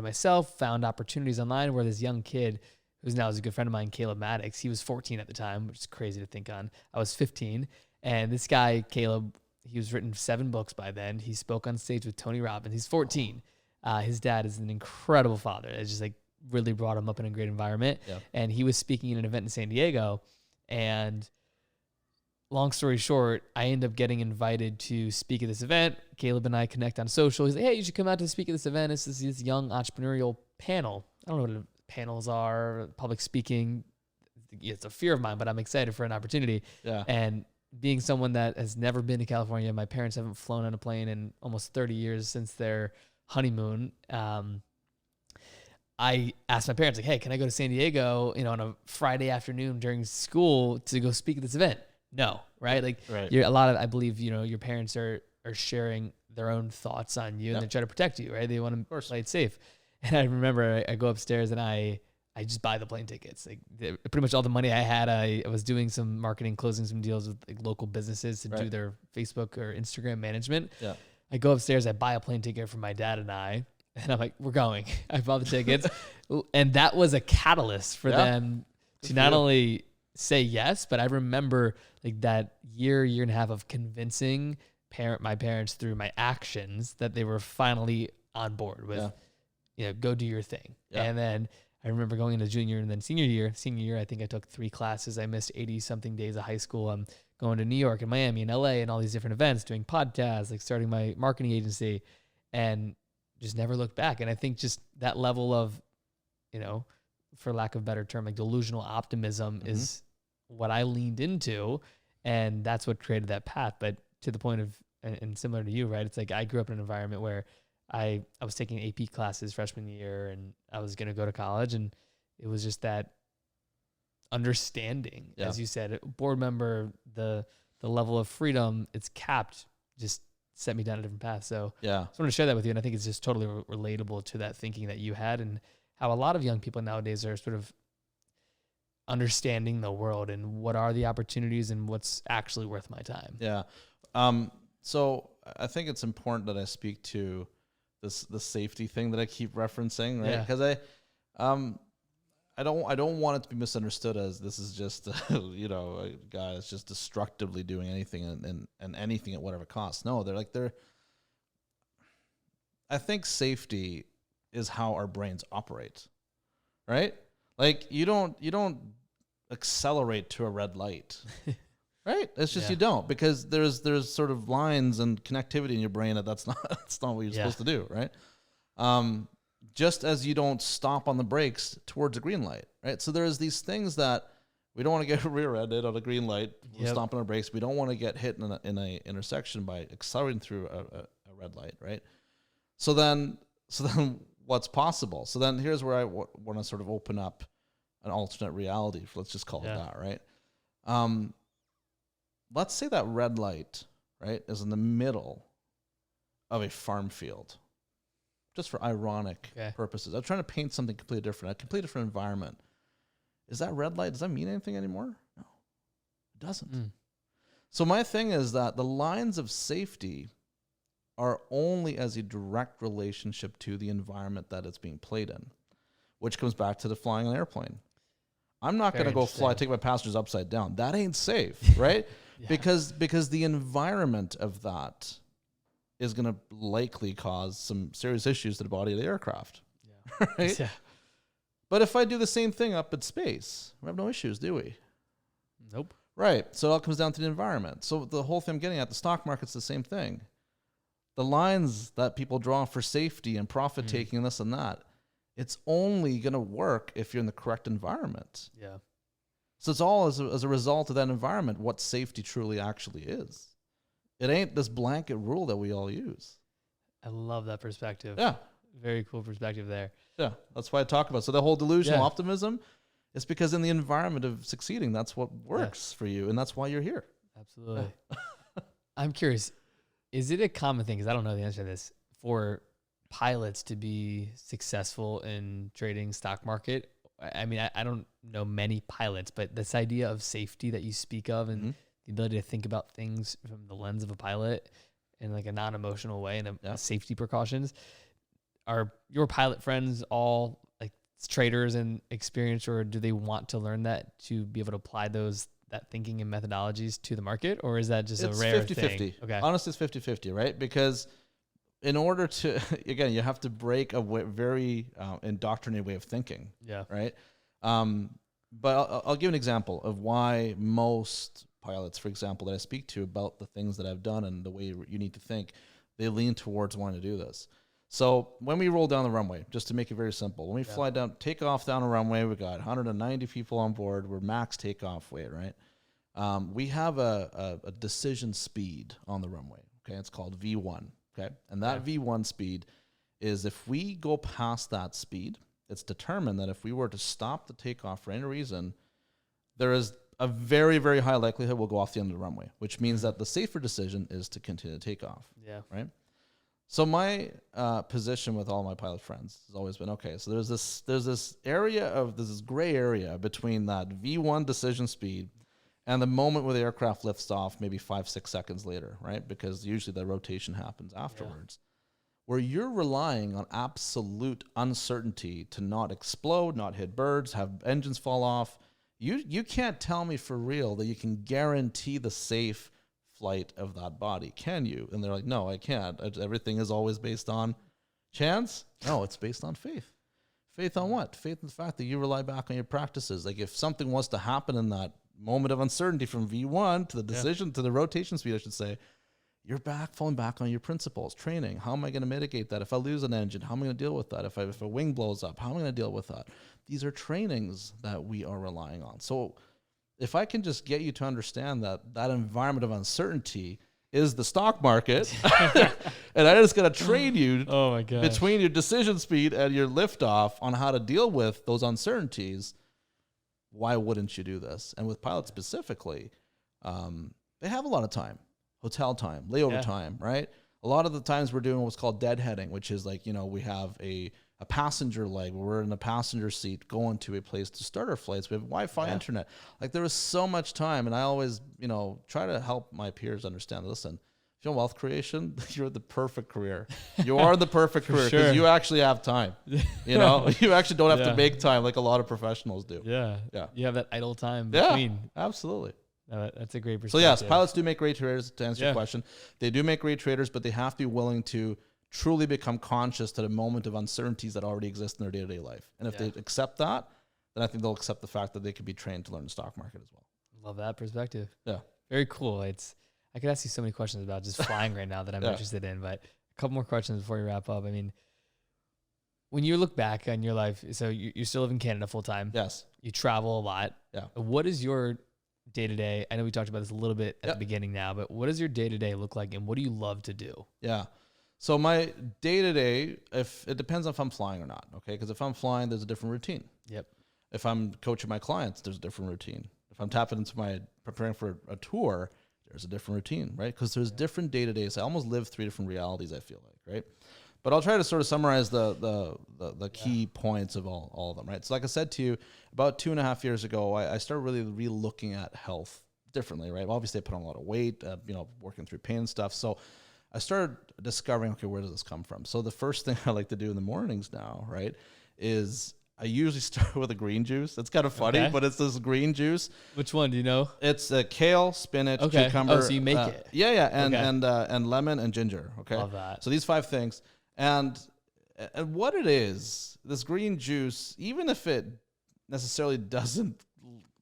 myself, found opportunities online where this young kid, who's now is a good friend of mine, Caleb Maddox, he was 14 at the time, which is crazy to think on. I was 15. And this guy, Caleb, he was written 7 books by then. He spoke on stage with Tony Robbins. He's 14. His dad is an incredible father. It's just like really brought him up in a great environment. Yep. And he was speaking at an event in San Diego. And long story short, I end up getting invited to speak at this event. Caleb and I connect on social. He's like, hey, you should come out to speak at this event. It's this young entrepreneurial panel. I don't know what panels are, public speaking. It's a fear of mine, but I'm excited for an opportunity. Yeah. And being someone that has never been to California, my parents haven't flown on a plane in almost 30 years since their honeymoon. I asked my parents, like, hey, can I go to San Diego, on a Friday afternoon during school to go speak at this event? No, right? Like, You're a lot of, I believe, your parents are sharing their own thoughts on you, and they try to protect you, right? They want to play it safe. And I remember I go upstairs and I I just buy the plane tickets. Like pretty much all the money I had, I was doing some marketing, closing some deals with like local businesses to do their Facebook or Instagram management. Yeah. I go upstairs, I buy a plane ticket for my dad and I, and I'm like, we're going. I bought the tickets. And that was a catalyst for them to not only say yes, but I remember like that year and a half of convincing my parents through my actions that they were finally on board with, go do your thing. Yeah. And then I remember going into junior and then senior year. Senior year, I think I took 3 classes. I missed 80 something days of high school. I'm going to New York and Miami and LA and all these different events, doing podcasts, like starting my marketing agency, and just never looked back. And I think just that level of, for lack of a better term, like delusional optimism is what I leaned into. And that's what created that path. But to the point of, and similar to you, right? It's like I grew up in an environment where I was taking AP classes freshman year and I was going to go to college, and it was just that understanding, as you said, board member, the level of freedom, it's capped, just set me down a different path. So I just want to share that with you. And I think it's just totally relatable to that thinking that you had and how a lot of young people nowadays are sort of understanding the world and what are the opportunities and what's actually worth my time. Yeah. So I think it's important that I speak to the safety thing that I keep referencing, right? Because I don't want it to be misunderstood as this is just a guy that's just destructively doing anything and anything at whatever cost. No, I think safety is how our brains operate, right? Like you don't accelerate to a red light. Right? It's just you don't, because there's sort of lines and connectivity in your brain that's not what you're supposed to do, right? Just as you don't stop on the brakes towards a green light, right? So there's these things that we don't want to get rear-ended on a green light. We're stomping on brakes. We don't want to get hit in a intersection by accelerating through a red light, right? So then what's possible? So then here's where I want to sort of open up an alternate reality. Let's just call it that, right? Let's say that red light, right, is in the middle of a farm field, just for ironic purposes. I'm trying to paint something completely different, a completely different environment. Is that red light, does that mean anything anymore? No, it doesn't. So my thing is that the lines of safety are only as a direct relationship to the environment that it's being played in, which comes back to the flying an airplane. I'm not going to go take my passengers upside down. That ain't safe, right? Because the environment of that is going to likely cause some serious issues to the body of the aircraft, right? Yeah. But if I do the same thing up at space, we have no issues, do we? Nope. Right. So it all comes down to the environment. So the whole thing I'm getting at, the stock market's the same thing. The lines that people draw for safety and profit taking and this and that, it's only going to work if you're in the correct environment. Yeah. So it's all as a result of that environment, what safety truly actually is. It ain't this blanket rule that we all use. I love that perspective. Yeah. Very cool perspective there. Yeah. That's why I talk about it. So the whole delusional optimism is because in the environment of succeeding, that's what works for you. And that's why you're here. Absolutely. I'm curious, is it a common thing, because I don't know the answer to this, for pilots to be successful in trading stock market? I mean, I don't know many pilots, but this idea of safety that you speak of and the ability to think about things from the lens of a pilot in like a non-emotional way and a safety precautions, are your pilot friends all like traders and experienced, or do they want to learn that to be able to apply that thinking and methodologies to the market, or is that just a rare 50-50. thing? Okay. Honestly, it's 50-50, right? Because in order to, again, you have to break a very indoctrinated way of thinking. Yeah. Right. But I'll give an example of why most pilots, for example, that I speak to about the things that I've done and the way you need to think, they lean towards wanting to do this. So when we roll down the runway, just to make it very simple, when we fly down, take off down a runway, we got 190 people on board. We're max takeoff weight, right? We have a decision speed on the runway. Okay. It's called V1. Okay. And that V1 speed is, if we go past that speed, it's determined that if we were to stop the takeoff for any reason, there is a very, very high likelihood we'll go off the end of the runway, which means that the safer decision is to continue to take off. Yeah. Right. So my position with all my pilot friends has always been, okay, so there's this gray area between that V1 decision speed and the moment where the aircraft lifts off, maybe 5-6 seconds later, right? Because usually the rotation happens afterwards, where you're relying on absolute uncertainty to not explode, not hit birds, have engines fall off. You can't tell me for real that you can guarantee the safe flight of that body, can you? And they're like, no, I can't. Everything is always based on chance. No, it's based on faith. Faith on what? Faith in the fact that you rely back on your practices. Like if something was to happen in that moment of uncertainty from V1 to the decision to the rotation speed, I should say, you're falling back on your principles, training. How am I going to mitigate that? If I lose an engine, how am I going to deal with that? If a wing blows up, how am I going to deal with that? These are trainings that we are relying on. So if I can just get you to understand that environment of uncertainty is the stock market, and I just got to train you between your decision speed and your liftoff on how to deal with those uncertainties, why wouldn't you do this? And with pilots specifically, they have a lot of time, hotel time, layover time, right? A lot of the times we're doing what's called deadheading, which is like, we have a passenger leg where we're in a passenger seat going to a place to start our flights. We have Wi-Fi internet. Like there was so much time, and I always, try to help my peers understand, listen, if you're in wealth creation, you're the perfect career. You are the perfect career because you actually have time. You actually don't have to make time like a lot of professionals do. Yeah. You have that idle time between. Yeah, absolutely. That's a great perspective. So yes, pilots do make great traders, to answer your question. They do make great traders, but they have to be willing to truly become conscious to the moment of uncertainties that already exist in their day-to-day life. And if they accept that, then I think they'll accept the fact that they could be trained to learn the stock market as well. Love that perspective. Yeah. Very cool. I could ask you so many questions about just flying right now that I'm interested in, but a couple more questions before you wrap up. I mean, when you look back on your life, so you still live in Canada full time. Yes. You travel a lot. Yeah. What is your day-to-day? I know we talked about this a little bit at the beginning now, but what does your day-to-day look like, and what do you love to do? Yeah. So my day-to-day, if it depends on if I'm flying or not, okay? Because if I'm flying, there's a different routine. Yep. If I'm coaching my clients, there's a different routine. If I'm tapping into preparing for a tour, there's a different routine, right? Because there's different day-to-days. I almost live 3 different realities, I feel like, right? But I'll try to sort of summarize the key points of all of them, right? So like I said to you, about 2.5 years ago, I started really re-looking at health differently, right? Obviously, I put on a lot of weight, working through pain and stuff. So I started discovering, okay, where does this come from? So the first thing I like to do in the mornings now, right, is I usually start with a green juice. It's kind of funny, but it's this green juice. Which one do you know? It's kale, spinach, cucumber. Oh, so you make it? Yeah, and lemon and ginger. Okay, love that. So these 5 things, and what it is, this green juice, even if it necessarily doesn't,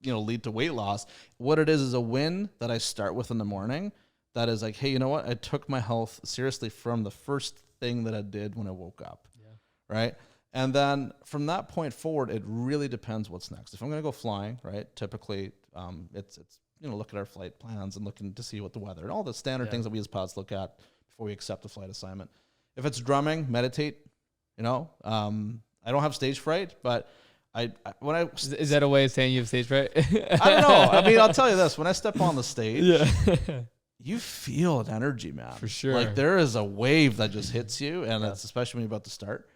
lead to weight loss, what it is a win that I start with in the morning. That is like, hey, you know what? I took my health seriously from the first thing that I did when I woke up, right? And then from that point forward, it really depends what's next. If I'm going to go flying, right, typically it's look at our flight plans and looking to see what the weather and all the standard things that we as pilots look at before we accept a flight assignment. If it's drumming, meditate. I don't have stage fright, but is that a way of saying you have stage fright? I don't know. I mean, I'll tell you this: when I step on the stage, you feel an energy, man. For sure. Like there is a wave that just hits you, and it's especially when you're about to start.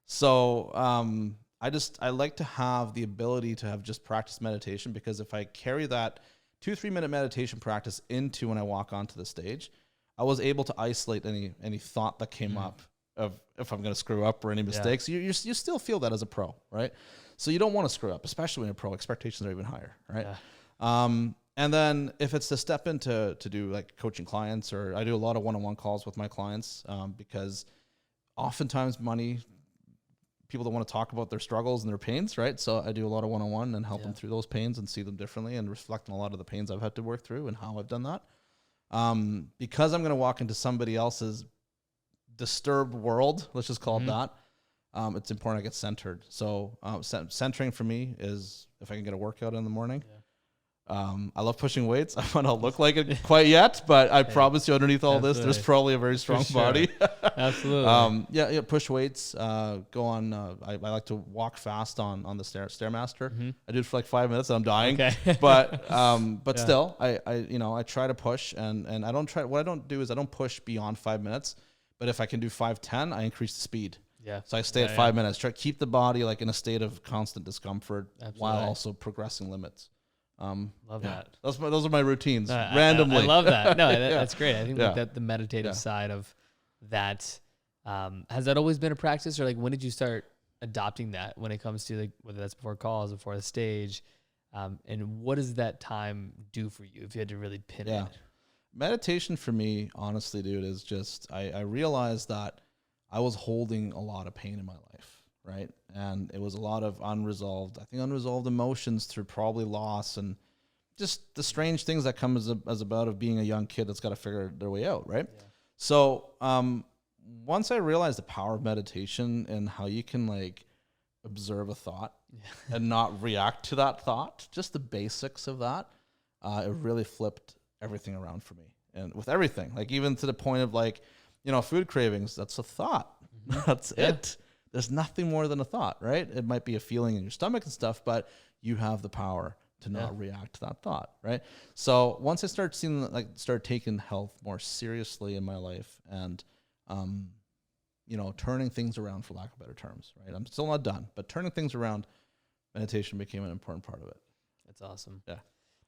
So I like to have the ability to have just practice meditation, because if I carry that 2-3 minute meditation practice into when I walk onto the stage, I was able to isolate any thought that came up of if I'm going to screw up or any mistakes. You still feel that as a pro, right? So you don't want to screw up, especially when you're a pro. Expectations are even higher, right? Yeah. And then if it's to step into to do like coaching clients, or I do a lot of one-on-one calls with my clients, because oftentimes people don't want to talk about their struggles and their pains, right? So I do a lot of one-on-one and help them through those pains and see them differently and reflect on a lot of the pains I've had to work through and how I've done that. Because I'm going to walk into somebody else's disturbed world, let's just call it that, it's important I get centered. So centering for me is if I can get a workout in the morning. I love pushing weights. I might not look like it quite yet, but I promise you underneath all this, there's probably a very strong body. Absolutely. Push weights, go on. I like to walk fast on the Stairmaster. I do it for like 5 minutes and I'm dying, but still I try to push and I don't try. What I don't do is I don't push beyond 5 minutes, But if I can do 5-10, I increase the speed. Yeah. So I stay at 5 minutes. Try to keep the body like in a state of constant discomfort while also progressing limits. Love that. Those are my routines. Randomly. I love that. No, that's great. I think like that the meditative side of that, has that always been a practice, or like when did you start adopting that when it comes to like whether that's before calls, before the stage, and what does that time do for you if you had to really pin it? Meditation for me, honestly, dude, is just I realized that I was holding a lot of pain in my life, right? And it was a lot of unresolved emotions through probably loss and just the strange things that come as about of being a young kid that's got to figure their way out, right? Yeah. So once I realized the power of meditation and how you can like observe a thought and not react to that thought, just the basics of that, it really flipped everything around for me. And with everything, like even to the point of like, food cravings, that's a thought. That's it. There's nothing more than a thought, right? It might be a feeling in your stomach and stuff, but you have the power to not react to that thought, right? So once I start taking health more seriously in my life and, turning things around, for lack of better terms, right? I'm still not done, but turning things around, meditation became an important part of it. That's awesome. Yeah.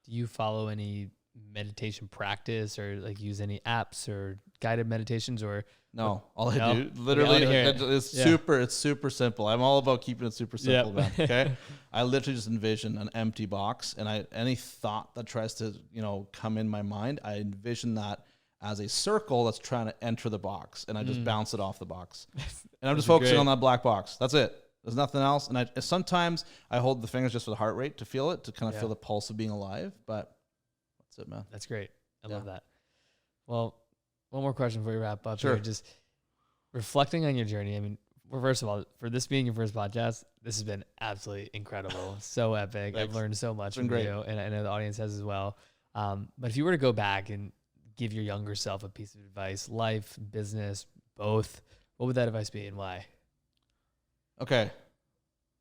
Do you follow any meditation practice or like use any apps or guided meditations or? No, all I do literally it's super simple. I'm all about keeping it super simple, man. Okay. I literally just envision an empty box, and any thought that tries to, come in my mind, I envision that as a circle that's trying to enter the box, and I just bounce it off the box. And I'm just focusing on that black box. That's it. There's nothing else. And sometimes I hold the fingers just for the heart rate to feel it, to kind of feel the pulse of being alive, but that's it, man. That's great. I love that. Well, one more question before we wrap up. Sure. Here. Just reflecting on your journey. I mean, first of all, for this being your first podcast, this has been absolutely incredible. So epic. Thanks. I've learned so much from you, and I know the audience has as well. But if you were to go back and give your younger self a piece of advice, life, business, both, what would that advice be and why? Okay.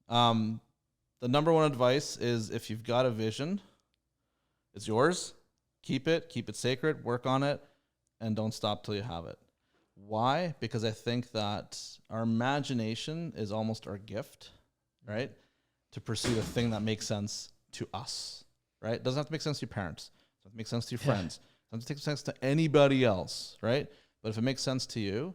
The number one advice is if you've got a vision, it's yours. Keep it sacred, work on it, and don't stop till you have it. Why? Because I think that our imagination is almost our gift, right? To pursue the thing that makes sense to us, right? It doesn't have to make sense to your parents. It doesn't have to make sense to your friends. It doesn't have to make sense to anybody else, right? But if it makes sense to you,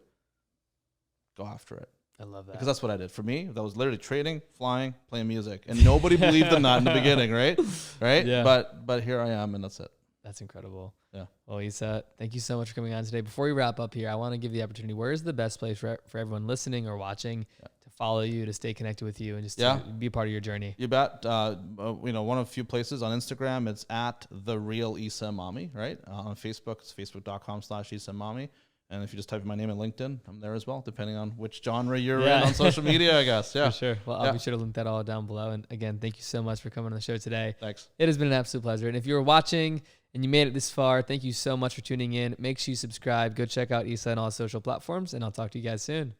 go after it. I love that. Because that's what I did. For me, that was literally trading, flying, playing music. And nobody believed in that in the beginning, right? Right? Yeah. But here I am, and that's it. That's incredible. Yeah. Well, Eisa, thank you so much for coming on today. Before we wrap up here, I want to give you the opportunity. Where is the best place for everyone listening or watching to follow you, to stay connected with you, and just to be a part of your journey? You bet. One of a few places on Instagram, it's at the real Eisa Emami, right? On Facebook, it's facebook.com/Eisa Emami. And if you just type in my name in LinkedIn, I'm there as well, depending on which genre you're in on social media, I guess. Yeah. For sure. Well, I'll be sure to link that all down below. And again, thank you so much for coming on the show today. Thanks. It has been an absolute pleasure. And if you were watching and you made it this far, thank you so much for tuning in. Make sure you subscribe. Go check out Eisa on all social platforms, and I'll talk to you guys soon.